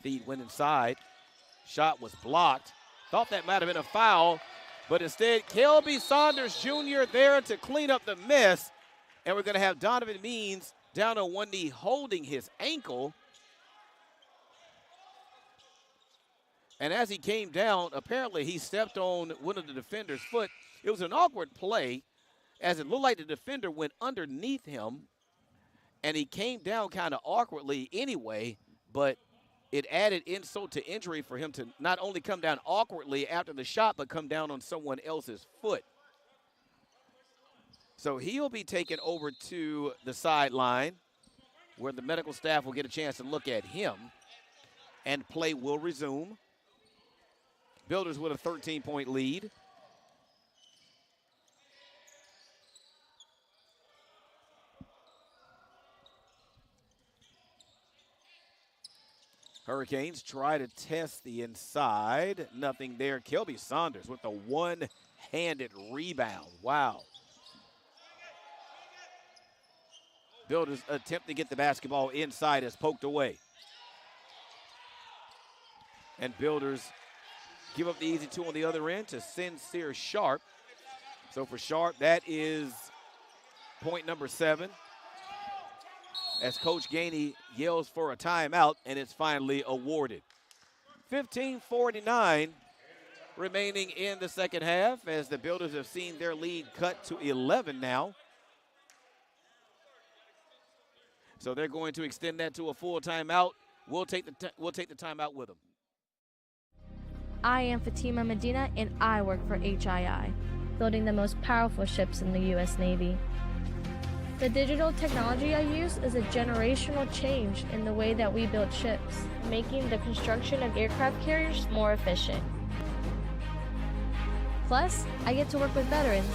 Feed went inside. Shot was blocked. Thought that might have been a foul, but instead, Kelby Saunders Jr. there to clean up the mess. And we're going to have Donovan Means down on one knee holding his ankle. And as he came down, apparently he stepped on one of the defender's foot. It was an awkward play, as it looked like the defender went underneath him, and he came down kind of awkwardly anyway, but it added insult to injury for him to not only come down awkwardly after the shot, but come down on someone else's foot. So he'll be taken over to the sideline, where the medical staff will get a chance to look at him, and play will resume. Builders with a 13-point lead. Hurricanes try to test the inside. Nothing there. Kelby Saunders with the one-handed rebound. Wow. Builders attempt to get the basketball inside as poked away. And Builders give up the easy two on the other end to Sincere Sharp. So for Sharp, that is point number 7. As Coach Gainey yells for a timeout, and it's finally awarded. 15:49 remaining in the second half, as the Builders have seen their lead cut to 11 now. So they're going to extend that to a full timeout. We'll take the timeout with them. I am Fatima Medina, and I work for HII, building the most powerful ships in the U.S. Navy. The digital technology I use is a generational change in the way that we build ships, making the construction of aircraft carriers more efficient. Plus, I get to work with veterans.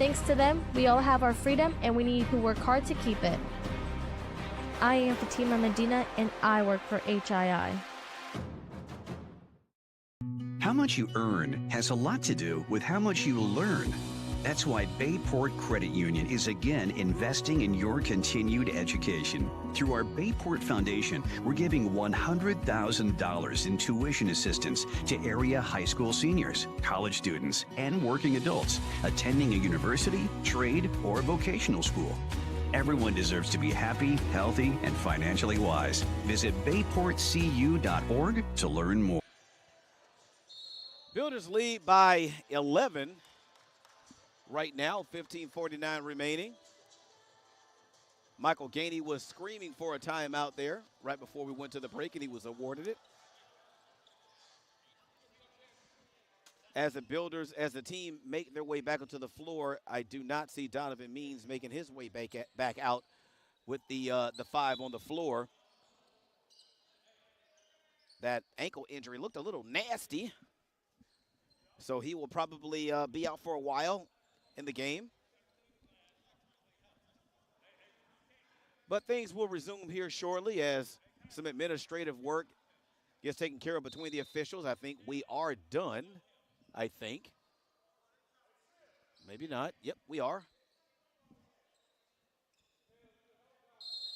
Thanks to them, we all have our freedom, and we need to work hard to keep it. I am Fatima Medina, and I work for HII. How much you earn has a lot to do with how much you learn. That's why Bayport Credit Union is again investing in your continued education. Through our Bayport Foundation, we're giving $100,000 in tuition assistance to area high school seniors, college students, and working adults attending a university, trade, or vocational school. Everyone deserves to be happy, healthy, and financially wise. Visit bayportcu.org to learn more. Builders lead by 11 right now, 15:49 remaining. Michael Gainey was screaming for a timeout there right before we went to the break, and he was awarded it. As the Builders, as the team make their way back onto the floor, I do not see Donovan Means making his way back out with the 5 on the floor. That ankle injury looked a little nasty, so he will probably be out for a while in the game. But things will resume here shortly as some administrative work gets taken care of between the officials. I think we are done. I think. Maybe not. Yep, we are.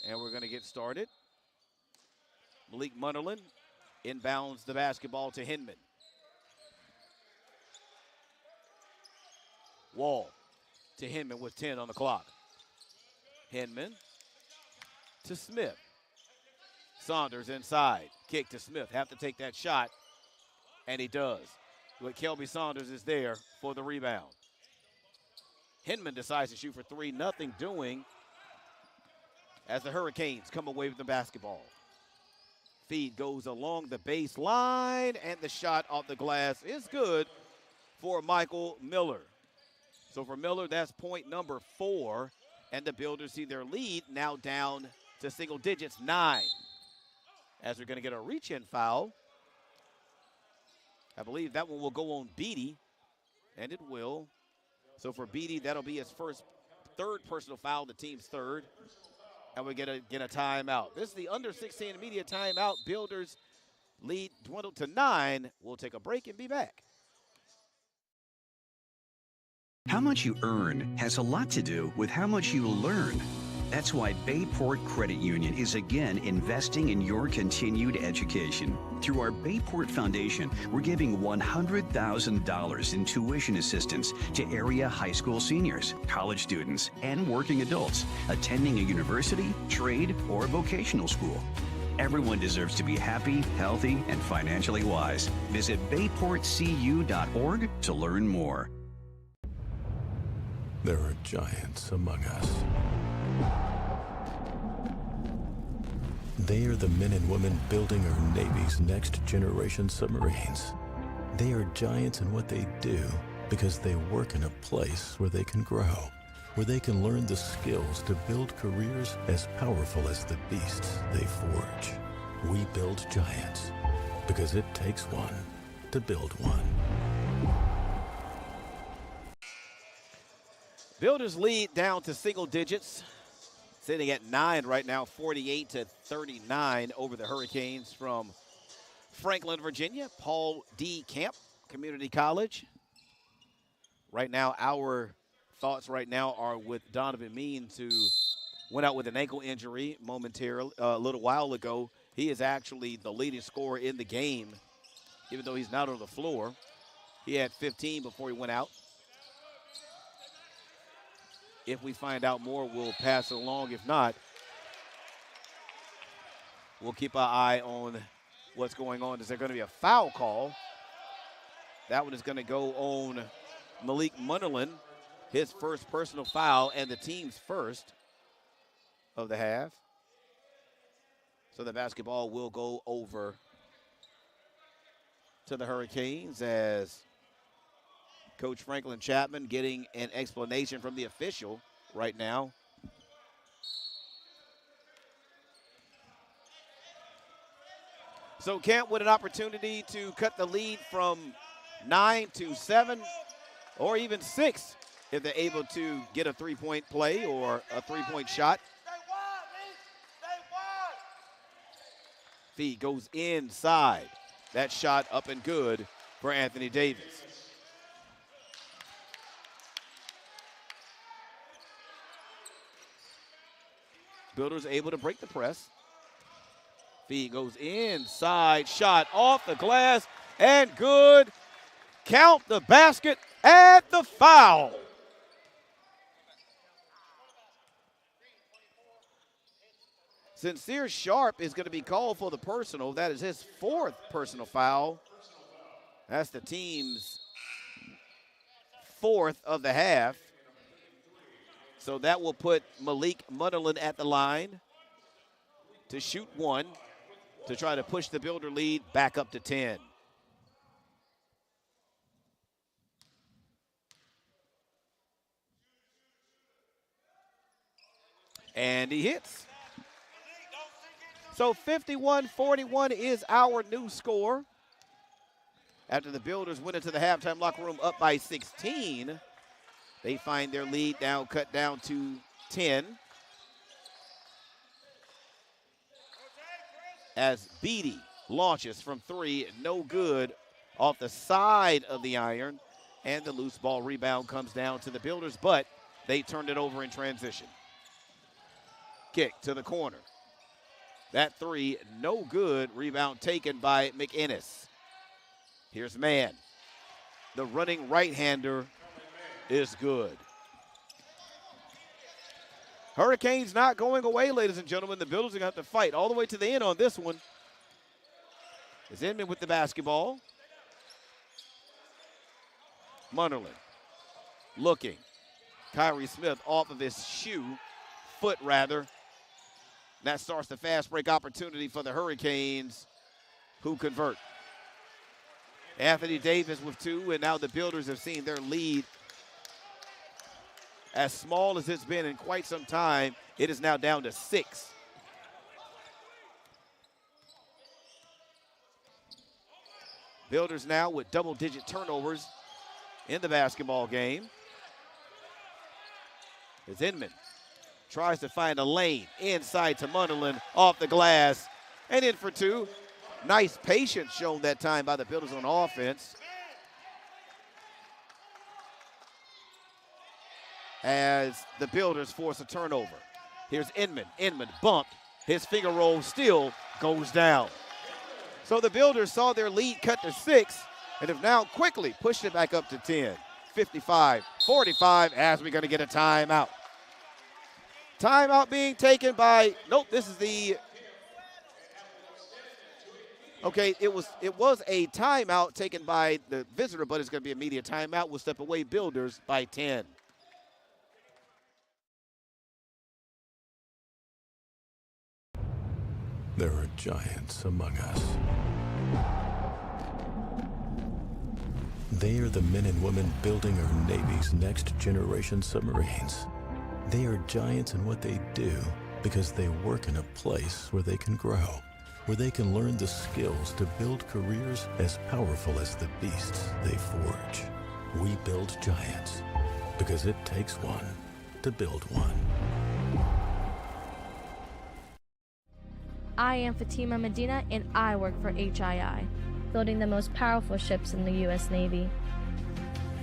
And we're going to get started. Malik Munderland inbounds the basketball to Hinman. Wall to Hinman with 10 on the clock. Hinman to Smith. Saunders inside. Kick to Smith. Have to take that shot, and he does. But Kelby Saunders is there for the rebound. Hinman decides to shoot for 3, nothing doing as the Hurricanes come away with the basketball. Feed goes along the baseline, and the shot off the glass is good for Michael Miller. So for Miller, that's point number 4, and the Builders see their lead now down to single digits, 9. As we're going to get a reach-in foul. I believe that one will go on Beatty, and it will. So for Beatty, that'll be his third personal foul, the team's third. And we get a timeout. This is the under 16 immediate timeout. Builders lead dwindled to 9. We'll take a break and be back. How much you earn has a lot to do with how much you learn. That's why Bayport Credit Union is again investing in your continued education. Through our Bayport Foundation, we're giving $100,000 in tuition assistance to area high school seniors, college students, and working adults attending a university, trade, or vocational school. Everyone deserves to be happy, healthy, and financially wise. Visit bayportcu.org to learn more. There are giants among us. They are the men and women building our Navy's next generation submarines. They are giants in what they do because they work in a place where they can grow, where they can learn the skills to build careers as powerful as the beasts they forge. We build giants because it takes one to build one. Builders lead down to single digits, sitting at 9 right now, 48-39 over the Hurricanes from Franklin, Virginia. Paul D. Camp, Community College. Right now, our thoughts right now are with Donovan Means, who went out with an ankle injury momentarily a little while ago. He is actually the leading scorer in the game, even though he's not on the floor. He had 15 before he went out. If we find out more, we'll pass it along. If not, we'll keep our eye on what's going on. Is there going to be a foul call? That one is going to go on Malik Munderland, his first personal foul and the team's first of the half. So the basketball will go over to the Hurricanes as Coach Franklin Chapman getting an explanation from the official right now. So Camp with an opportunity to cut the lead from 9 to 7 or even 6 if they're able to get a three-point play or a three-point shot. Feed goes inside. That shot up and good for Anthony Davis. Builders able to break the press. Feed goes inside, shot off the glass, and good. Count the basket and the foul. Sincere Sharp is going to be called for the personal. That is his 4th personal foul. That's the team's 4th of the half. So that will put Malik Munderland at the line to shoot 1 to try to push the Builder lead back up to 10. And he hits. So 51-41 is our new score. After the Builders went into the halftime locker room up by 16, they find their lead now cut down to 10. As Beatty launches from 3, no good, off the side of the iron, and the loose ball rebound comes down to the Builders, but they turned it over in transition. Kick to the corner. That 3, no good. Rebound taken by McInnes. Here's Mann. The running right-hander is good. Hurricanes not going away, ladies and gentlemen. The Builders are going to have to fight all the way to the end on this one. It's Inman with the basketball. Munderland looking. Kyrie Smith off of his foot rather. That starts the fast break opportunity for the Hurricanes, who convert. Anthony Davis with 2, and now the Builders have seen their lead as small as it's been in quite some time. It is now down to 6. Builders now with double-digit turnovers in the basketball game. It's Inman. Tries to find a lane inside to Munderland, off the glass, and in for 2. Nice patience shown that time by the Builders on offense. As the Builders force a turnover. Here's Inman. Inman bumped. His finger roll still goes down. So the Builders saw their lead cut to 6 and have now quickly pushed it back up to 10. 55-45 as we're going to get a timeout. Timeout being taken by, nope, this is the, okay, it was a timeout taken by the visitor, but it's going to be a immediate timeout. We'll step away, Builders by 10. There are giants among us. They are the men and women building our Navy's next generation submarines. They are giants in what they do because they work in a place where they can grow, where they can learn the skills to build careers as powerful as the beasts they forge. We build giants because it takes one to build one. I am Fatima Medina, and I work for HII, building the most powerful ships in the U.S. Navy.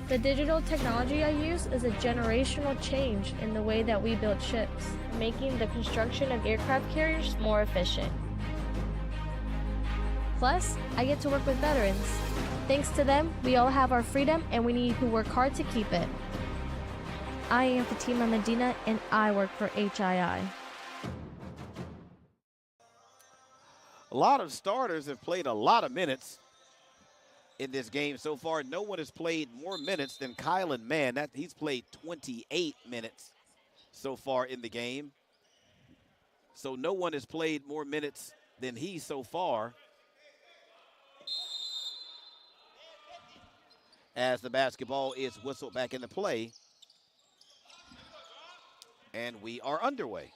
The digital technology I use is a generational change in the way that we build ships, making the construction of aircraft carriers more efficient. Plus, I get to work with veterans. Thanks to them, we all have our freedom, and we need to work hard to keep it. I am Fatima Medina, and I work for HII. A lot of starters have played a lot of minutes in this game so far. No one has played more minutes than Kylan Mann. He's played 28 minutes so far in the game. So no one has played more minutes than he so far. As the basketball is whistled back into play. And we are underway.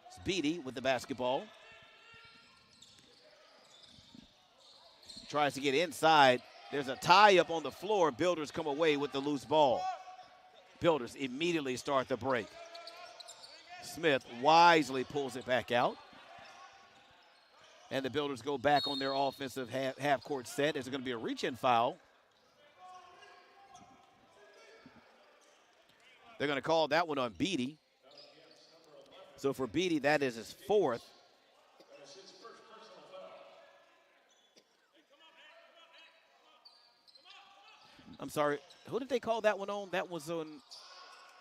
It's Beatty with the basketball. Tries to get inside. There's a tie up on the floor. Builders come away with the loose ball. Builders immediately start the break. Smith wisely pulls it back out. And the Builders go back on their offensive half-court set. There's going to be a reach-in foul. They're going to call that one on Beatty. So for Beatty, that is his fourth. I'm sorry, who did they call that one on? That was on,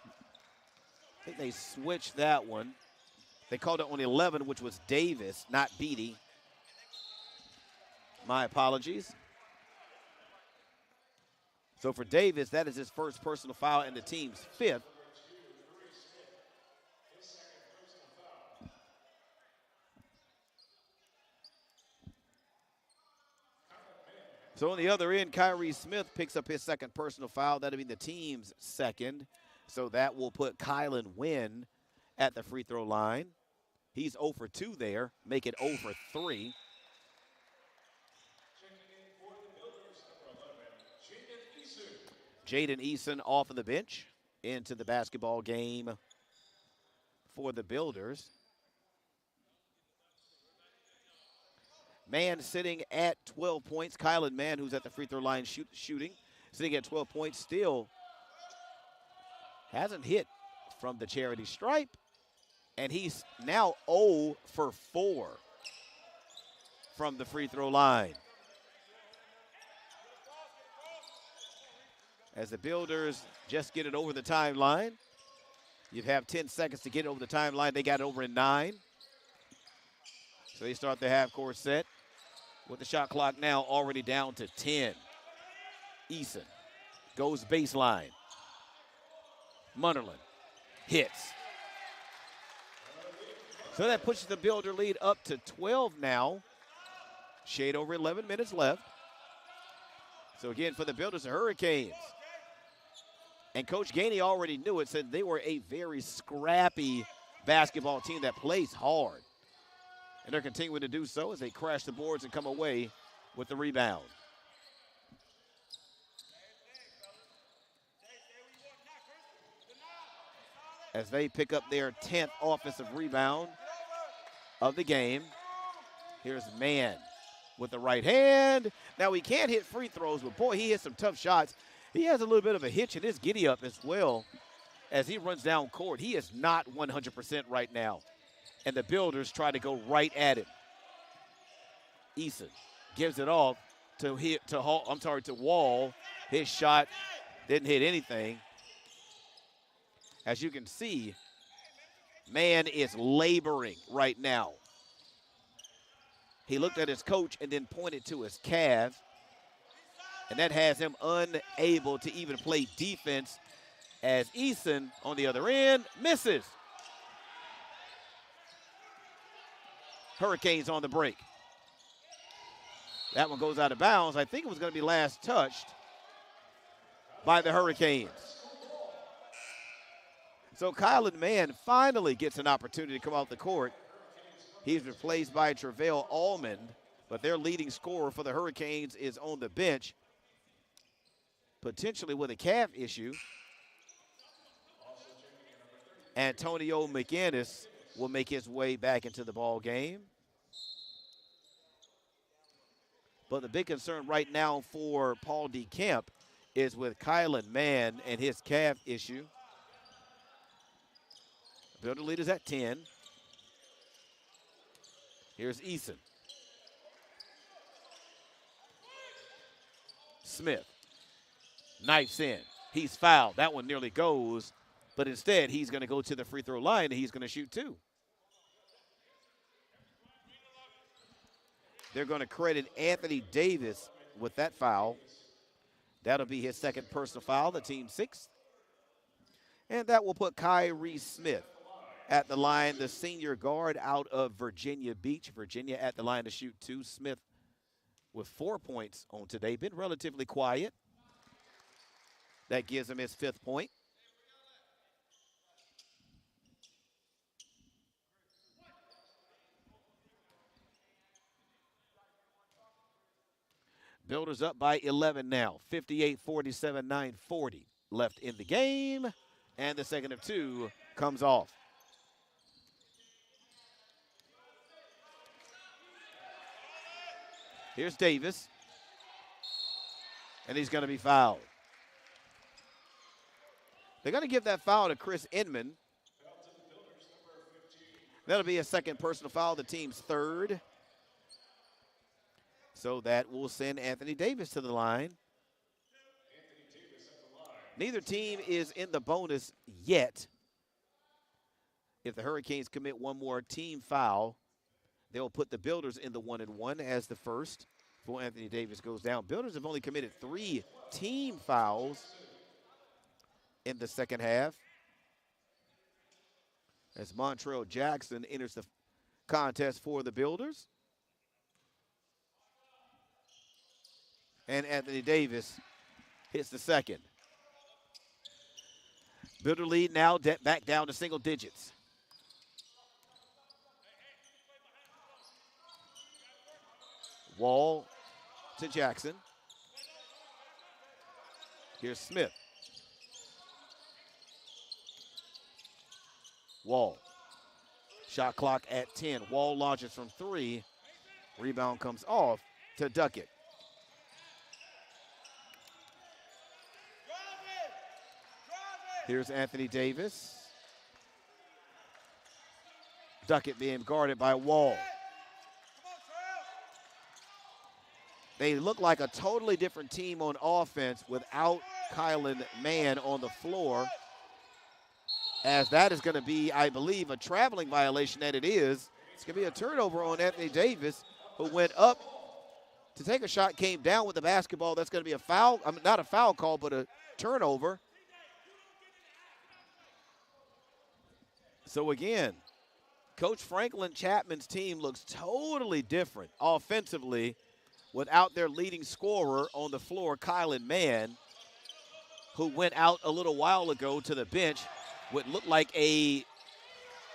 I think they switched that one. They called it on 11, which was Davis, not Beatty. My apologies. So for Davis, that is his first personal foul and the team's fifth. So on the other end, Kyrie Smith picks up his second personal foul. That'll be the team's second. So that will put Kylan Wynn at the free throw line. He's 0 for 2 there, make it 0 for 3. Jaden Eason off of the bench into the basketball game for the Builders. Mann sitting at 12 points. Kylan Mann, who's at the free throw line shooting, sitting at 12 points, still hasn't hit from the charity stripe. And he's now 0 for 4 from the free throw line. As the Builders just get it over the timeline. You have 10 seconds to get it over the timeline. They got it over in 9. So they start the half-court set with the shot clock now already down to 10. Eason goes baseline. Munnerlyn hits. So that pushes the Builder lead up to 12 now. Shade over 11 minutes left. So again, for the Builders, the Hurricanes. And Coach Gainey already knew it, said they were a very scrappy basketball team that plays hard. And they're continuing to do so as they crash the boards and come away with the rebound. As they pick up their 10th offensive rebound of the game. Here's Mann with the right hand. Now he can't hit free throws, but boy, he hits some tough shots. He has a little bit of a hitch in his giddy up as well as he runs down court. He is not 100% right now. And the Builders try to go right at him. Eason gives it off to Wall. His shot didn't hit anything. As you can see, Mann is laboring right now. He looked at his coach and then pointed to his calf. And that has him unable to even play defense as Eason on the other end misses. Hurricanes on the break. That one goes out of bounds. I think it was going to be last touched by the Hurricanes. So Kylan Mann finally gets an opportunity to come off the court. He's replaced by Travell Almond, but their leading scorer for the Hurricanes is on the bench, potentially with a calf issue. Antonio McInnis will make his way back into the ball game. But the big concern right now for Paul D. Kemp is with Kylan Mann and his calf issue. Builder lead is at 10. Here's Eason. Smith knifes in. He's fouled. That one nearly goes, but instead he's going to go to the free throw line and he's going to shoot 2. They're going to credit Anthony Davis with that foul. That'll be his second personal foul, the team's 6th. And that will put Kyrie Smith at the line, the senior guard out of Virginia Beach. Virginia at the line to shoot 2. Smith with 4 points on today. Been relatively quiet. That gives him his 5th point. Builders up by 11 now. 58-47, 9:40 left in the game. And the second of 2 comes off. Here's Davis. And he's going to be fouled. They're going to give that foul to Chris Inman. That'll be a second personal foul, the team's third. So that will send Anthony Davis to the line. Neither team is in the bonus yet. If the Hurricanes commit one more team foul, they'll put the Builders in the 1-1 as the first before Anthony Davis goes down. Builders have only committed 3 team fouls in the second half. As Montrell Jackson enters the contest for the Builders. And Anthony Davis hits the second. Builder lead now back down to single digits. Wall to Jackson. Here's Smith. Wall. Shot clock at 10. Wall launches from 3. Rebound comes off to Duckett. Here's Anthony Davis. Duckett being guarded by Wall. They look like a totally different team on offense without Kylan Mann on the floor, as that is going to be, I believe, a traveling violation that it is. It's going to be a turnover on Anthony Davis, who went up to take a shot, came down with the basketball. That's going to be a foul. I mean, not a foul call, but a turnover. So again, Coach Franklin Chapman's team looks totally different offensively without their leading scorer on the floor, Kylan Mann, who went out a little while ago to the bench with looked like a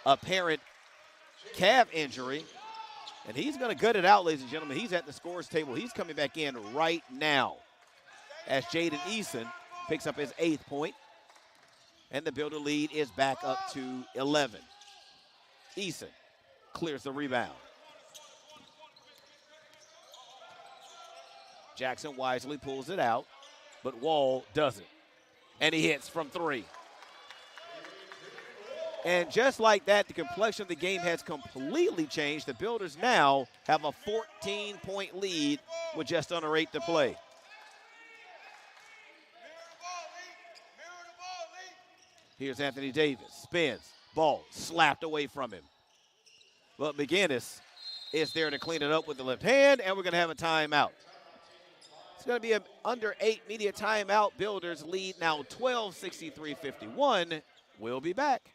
apparent calf injury. And he's going to gut it out, ladies and gentlemen. He's at the scores table. He's coming back in right now as Jaden Eason picks up his 8th point. And the Builder lead is back up to 11. Eason clears the rebound. Jackson wisely pulls it out, but Wall doesn't. And he hits from 3. And just like that, the complexion of the game has completely changed. The Builders now have a 14-point lead with just under 8 to play. Here's Anthony Davis, spins, ball slapped away from him. But McGinnis is there to clean it up with the left hand, and we're going to have a timeout. It's going to be an under 8 media timeout. Builders lead now 12-63-51. We'll be back.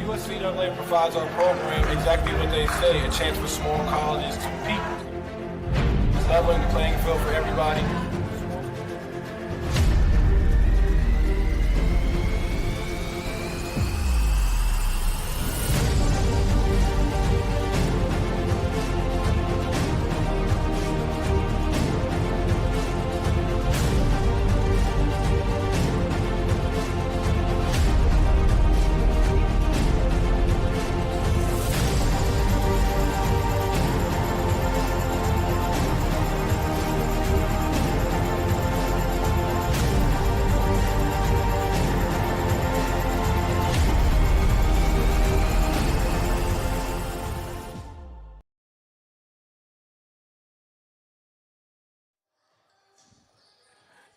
USC provides our program exactly what they say, a chance for small colleges to compete. It's leveling the playing field for everybody.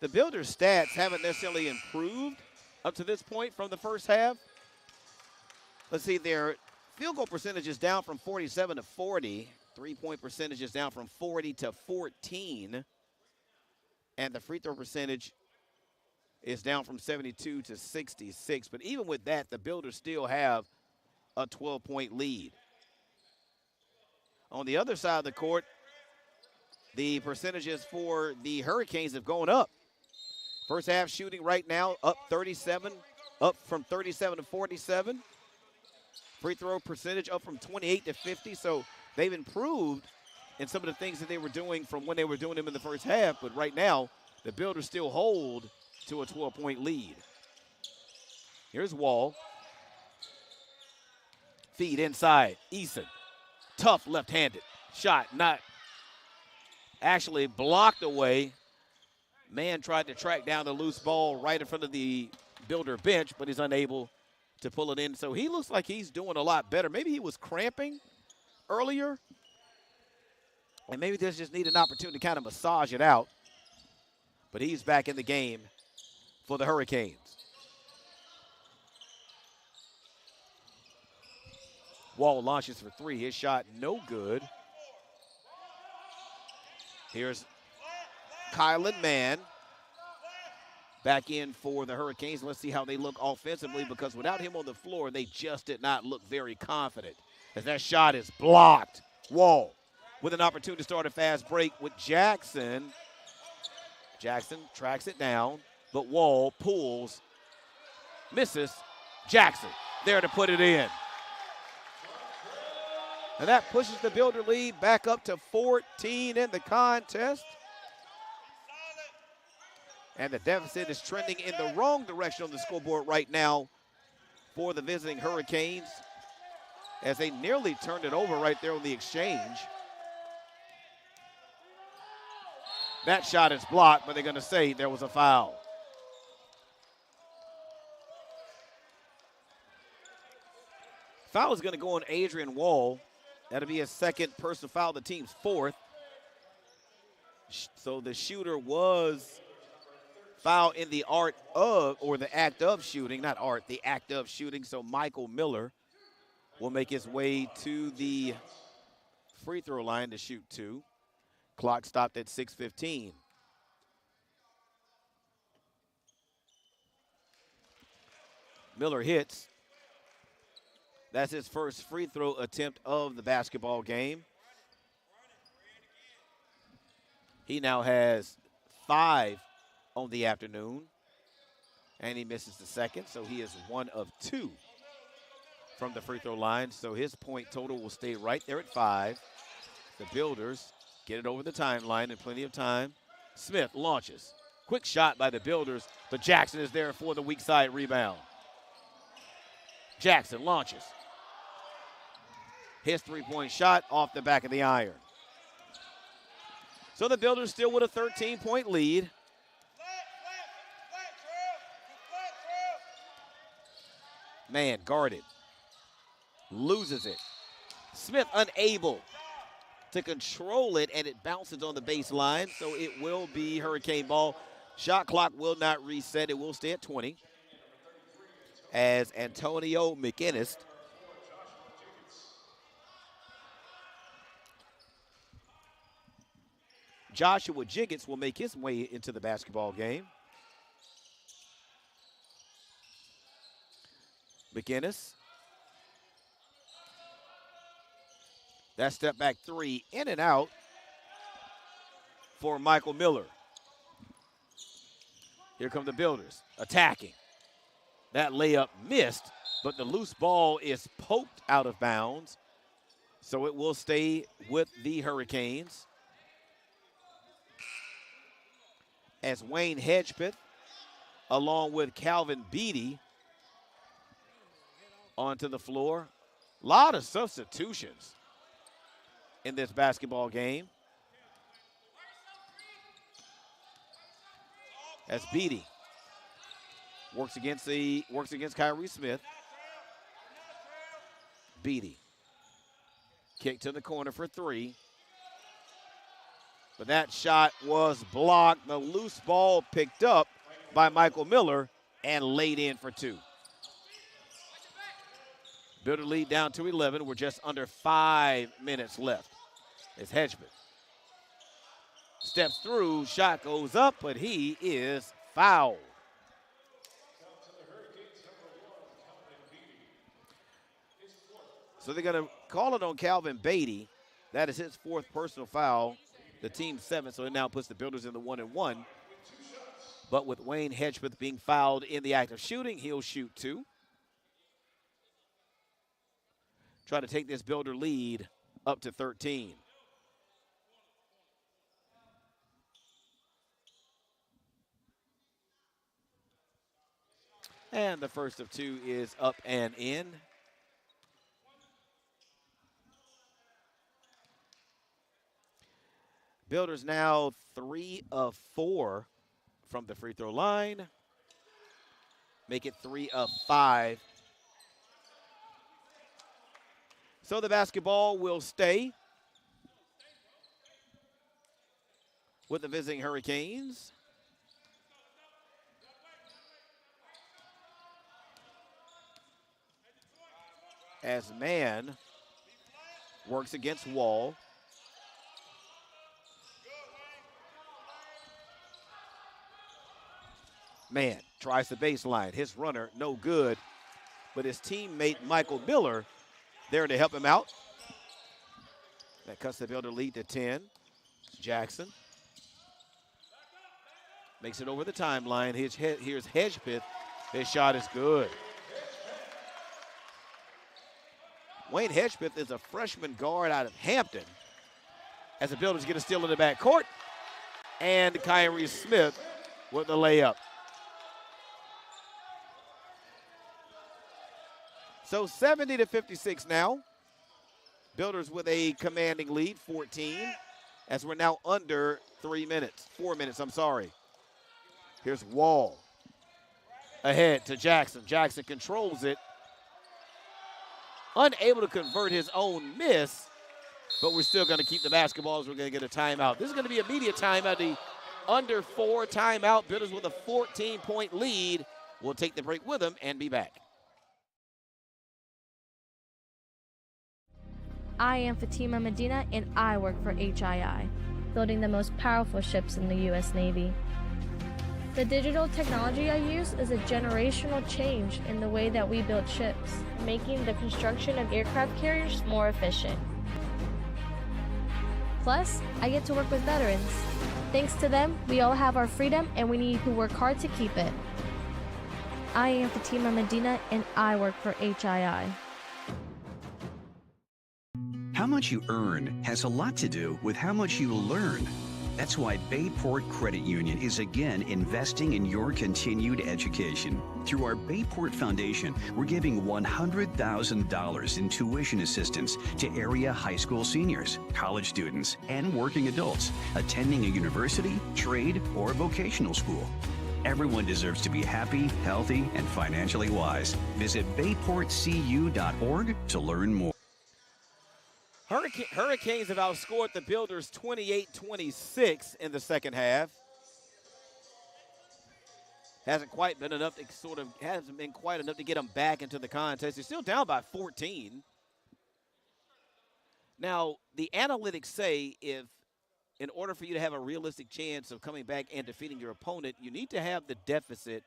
The Builders' stats haven't necessarily improved up to this point from the first half. Let's see, their field goal percentage is down from 47 to 40. 3-point percentage is down from 40 to 14. And the free throw percentage is down from 72 to 66. But even with that, the Builders still have a 12-point lead. On the other side of the court, the percentages for the Hurricanes have gone up. First half shooting right now up 37, up from 37 to 47. Free throw percentage up from 28 to 50. So they've improved in some of the things that they were doing from when they were doing them in the first half. But right now, the Builders still hold to a 12-point lead. Here's Wall. Feed inside. Eason. Tough left-handed shot. Not actually blocked away. Man tried to track down the loose ball right in front of the Builder bench, but he's unable to pull it in. So he looks like he's doing a lot better. Maybe he was cramping earlier, and maybe they just need an opportunity to kind of massage it out. But he's back in the game for the Hurricanes. Wall launches for three. His shot no good. Here's Kylan Mann back in for the Hurricanes. Let's see how they look offensively, because without him on the floor, they just did not look very confident. As that shot is blocked. Wall with an opportunity to start a fast break with Jackson. Jackson tracks it down, but Wall pulls, misses. Jackson there to put it in. And that pushes the Builder lead back up to 14 in the contest. And the deficit is trending in the wrong direction on the scoreboard right now for the visiting Hurricanes, as they nearly turned it over right there on the exchange. That shot is blocked, but they're going to say there was a foul. Foul is going to go on Adrian Wall. That'll be his second personal foul, the team's fourth. So the shooter was fouled in the art of, or the act of shooting, not art, the act of shooting. So Michael Miller will make his way to the free throw line to shoot two. Clock stopped at 6:15. Miller hits. That's his first free throw attempt of the basketball game. He now has 5 on the afternoon, and he misses the second, so he is 1 of 2 from the free throw line. So his point total will stay right there at 5. The Builders get it over the timeline in plenty of time. Smith launches. Quick shot by the Builders, but Jackson is there for the weak side rebound. Jackson launches. His three-point shot off the back of the iron. So the Builders still with a 13-point lead. Man guarded. Loses it. Smith unable to control it, and it bounces on the baseline, so it will be Hurricane ball. Shot clock will not reset. It will stay at 20. As Antonio McInnes Joshua Jiggets will make his way into the basketball game. McInnes. That step back three, in and out for Michael Miller. Here come the Builders, attacking. That layup missed, but the loose ball is poked out of bounds, so it will stay with the Hurricanes. As Wayne Hedgepeth, along with Calvin Beatty, onto the floor. A lot of substitutions in this basketball game. As Beatty works against Kyrie Smith. Beatty. Kick to the corner for three. But that shot was blocked. The loose ball picked up by Michael Miller and laid in for two. Builder lead down to 11. We're just under 5 minutes left. As Hedgepeth steps through, shot goes up, but he is fouled. So they're going to call it on Calvin Beatty. That is his 4th personal foul. The team's 7th, so it now puts the Builders in the 1-and-1. But with Wayne Hedgepeth being fouled in the act of shooting, he'll shoot two. Try to take this Builder lead up to 13. And the first of two is up and in. Builders now 3 of 4 from the free throw line. Make it 3 of 5. So the basketball will stay with the visiting Hurricanes. As man works against Wall. Man tries the baseline. His runner, no good. But his teammate, Michael Miller, there to help him out. That cuts the Builder lead to 10. Jackson makes it over the timeline. Here's Hedgepeth. His shot is good. Wayne Hedgepeth is a freshman guard out of Hampton. As the Builders get a steal in the backcourt. And Kyrie Smith with the layup. So 70-56 now. Builders with a commanding lead, 14, as we're now under 4 minutes, I'm sorry. Here's Wall. Ahead to Jackson. Jackson controls it. Unable to convert his own miss, but we're still going to keep the basketball as we're going to get a timeout. This is going to be a media timeout, the under 4 timeout. Builders with a 14-point lead. We'll take the break with them and be back. I am Fatima Medina, and I work for HII, building the most powerful ships in the U.S. Navy. The digital technology I use is a generational change in the way that we build ships, making the construction of aircraft carriers more efficient. Plus, I get to work with veterans. Thanks to them, we all have our freedom, and we need to work hard to keep it. I am Fatima Medina, and I work for HII. How much you earn has a lot to do with how much you learn. That's why Bayport Credit Union is again investing in your continued education. Through our Bayport Foundation, we're giving $100,000 in tuition assistance to area high school seniors, college students, and working adults attending a university, trade, or vocational school. Everyone deserves to be happy, healthy, and financially wise. Visit bayportcu.org to learn more. Hurricanes have outscored the Builders 28-26 in the second half. Hasn't been quite enough to get them back into the contest. They're still down by 14. Now, the analytics say in order for you to have a realistic chance of coming back and defeating your opponent, you need to have the deficit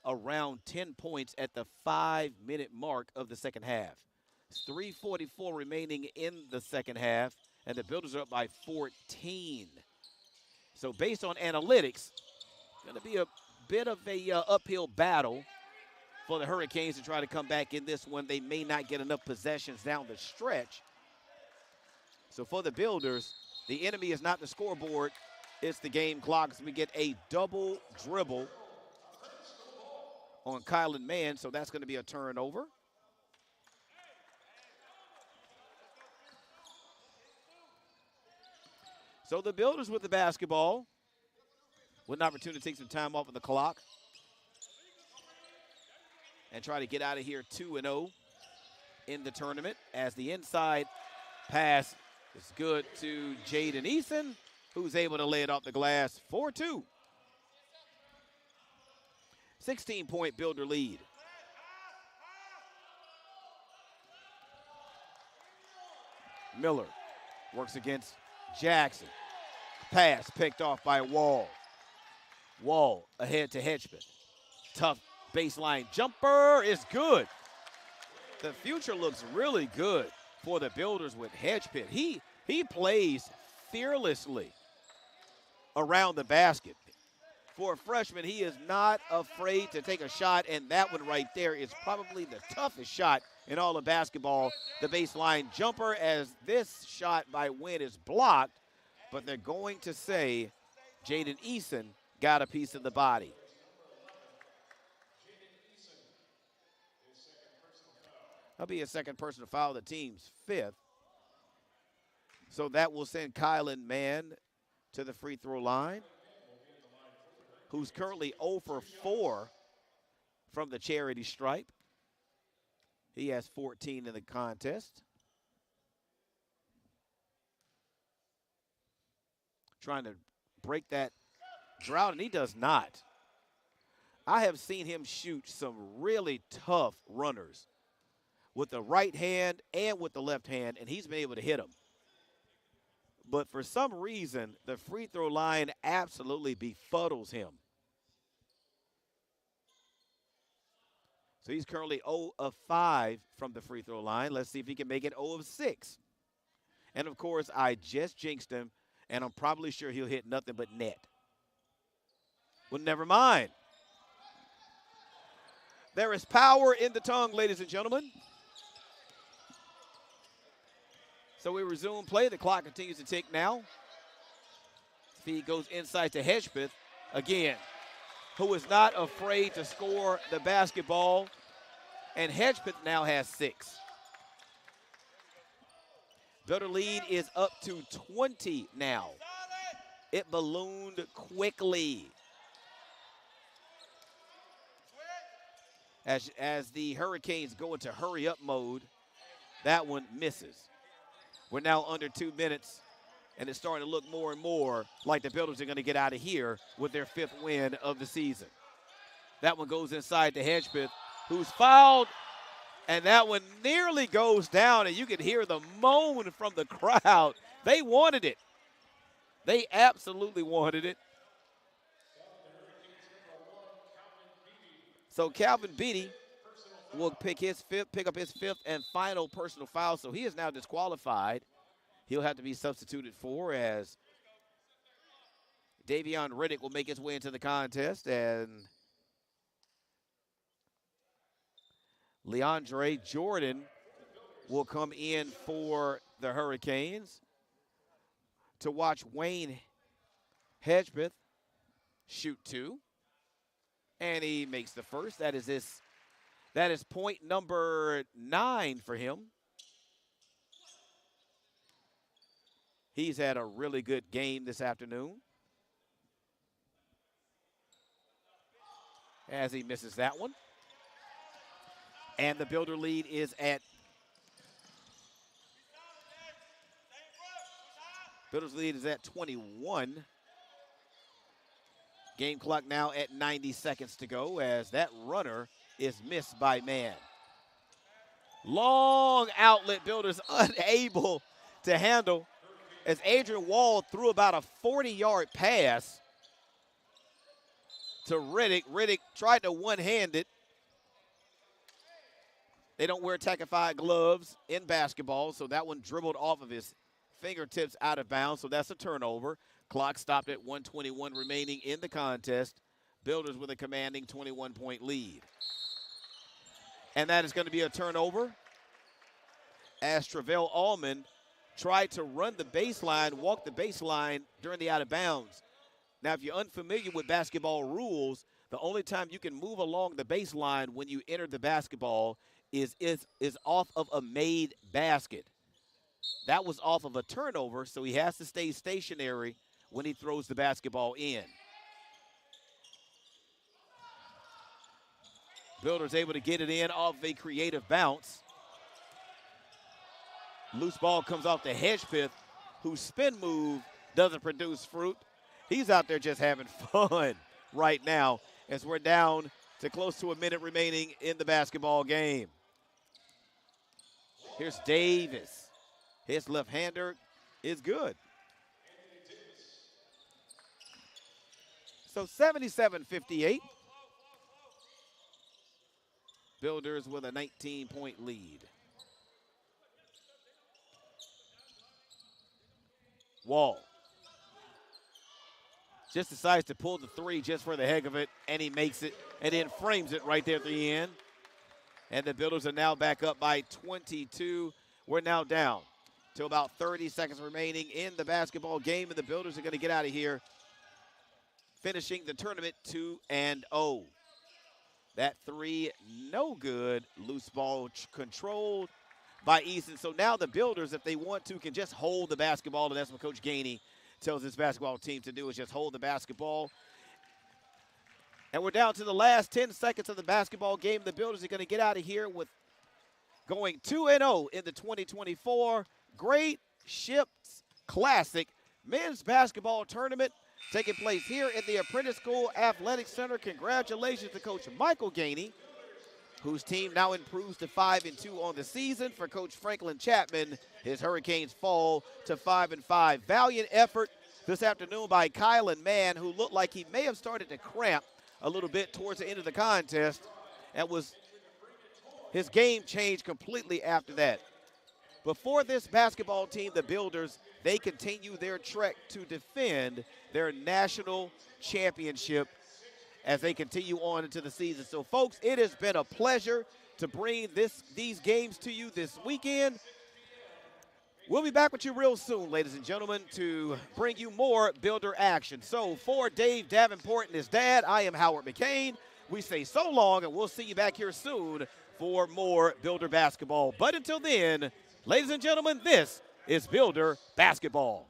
around 10 points at the 5-minute mark of the second half. 3:44 remaining in the second half, and the Builders are up by 14. So based on analytics, going to be a bit of a uphill battle for the Hurricanes to try to come back in this one. They may not get enough possessions down the stretch. So for the Builders, the enemy is not the scoreboard, it's the game clock. So we get a double dribble on Kylan Mann, so that's going to be a turnover. So the Builders with the basketball with an opportunity to take some time off of the clock and try to get out of here 2-0 in the tournament, as the inside pass is good to Jaden Eason, who's able to lay it off the glass. 4-2. 16-point Builder lead. Miller works against Jackson. Pass picked off by Wall. Wall ahead to Hedgepeth. Tough baseline jumper is good. The future looks really good for the Builders with Hedgepeth. He plays fearlessly around the basket. For a freshman, he is not afraid to take a shot, and that one right there is probably the toughest shot in all of basketball, the baseline jumper, as this shot by Wynn is blocked, but they're going to say Jaden Eason got a piece of the body. That'll be a second personal foul, the team's 5th. So that will send Kylan Mann to the free throw line, who's currently 0 for 4 from the charity stripe. He has 14 in the contest. Trying to break that drought, and he does not. I have seen him shoot some really tough runners with the right hand and with the left hand, and he's been able to hit them. But for some reason, the free throw line absolutely befuddles him. So he's currently 0 of 5 from the free throw line. Let's see if he can make it 0 of 6. And, of course, I just jinxed him, and I'm probably sure he'll hit nothing but net. Well, never mind. There is power in the tongue, ladies and gentlemen. So we resume play. The clock continues to tick now. Feed goes inside to Hedgepeth again, who is not afraid to score the basketball. And Hedgepeth now has 6. Builder lead is up to 20 now. It ballooned quickly. As the Hurricanes go into hurry-up mode, that one misses. We're now under 2 minutes, and it's starting to look more and more like the Builders are going to get out of here with their 5th win of the season. That one goes inside to Hedgepeth, who's fouled, and that one nearly goes down, and you can hear the moan from the crowd. They wanted it. They absolutely wanted it. So Calvin Beatty will pick up his 5th and final personal foul, so he is now disqualified. He'll have to be substituted for, as Davion Riddick will make his way into the contest, and Leandre Jordan will come in for the Hurricanes to watch Wayne Hedgepeth shoot 2. And he makes the first. That is point number 9 for him. He's had a really good game this afternoon, as he misses that one. And the Builder lead is at Builder's lead is at 21. Game clock now at 90 seconds to go, as that runner is missed by Mann. Long outlet, Builders unable to handle, as Adrian Wall threw about a 40-yard pass to Riddick. Riddick tried to one-hand it. They don't wear Tackified gloves in basketball, so that one dribbled off of his fingertips out of bounds, so that's a turnover. Clock stopped at 1:21 remaining in the contest. Builders with a commanding 21-point lead. And that is going to be a turnover, as Travell Allman tried to run the baseline, walk the baseline during the out of bounds. Now, if you're unfamiliar with basketball rules, the only time you can move along the baseline when you enter the basketball is off of a made basket. That was off of a turnover, so he has to stay stationary when he throws the basketball in. Builders able to get it in off a creative bounce. Loose ball comes off to Hedgepeth, whose spin move doesn't produce fruit. He's out there just having fun right now, as we're down to close to a minute remaining in the basketball game. Here's Davis. His left-hander is good. So 77-58. Builders with a 19-point lead. Wall just decides to pull the 3 just for the heck of it, and he makes it, and then frames it right there at the end. And the Builders are now back up by 22. We're now down to about 30 seconds remaining in the basketball game, and the Builders are going to get out of here, finishing the tournament 2-0. That three, no good. Loose ball controlled by Easton. So now the Builders, if they want to, can just hold the basketball, and that's what Coach Gainey tells his basketball team to do, is just hold the basketball. And we're down to the last 10 seconds of the basketball game. The Builders are going to get out of here with going 2-0 in the 2024 Great Ships Classic Men's Basketball Tournament taking place here at the Apprentice School Athletic Center. Congratulations to Coach Michael Gainey, whose team now improves to 5-2 on the season. For Coach Franklin Chapman, his Hurricanes fall to 5-5. Valiant effort this afternoon by Kylan Mann, who looked like he may have started to cramp a little bit towards the end of the contest, and his game changed completely after that. Before this basketball team, the Builders, they continue their trek to defend their national championship as they continue on into the season. So, folks, it has been a pleasure to bring these games to you this weekend. We'll be back with you real soon, ladies and gentlemen, to bring you more Builder action. So, for Dave Davenport and his dad, I am Howard McCain. We say so long, and we'll see you back here soon for more Builder basketball. But until then, ladies and gentlemen, this is Builder basketball.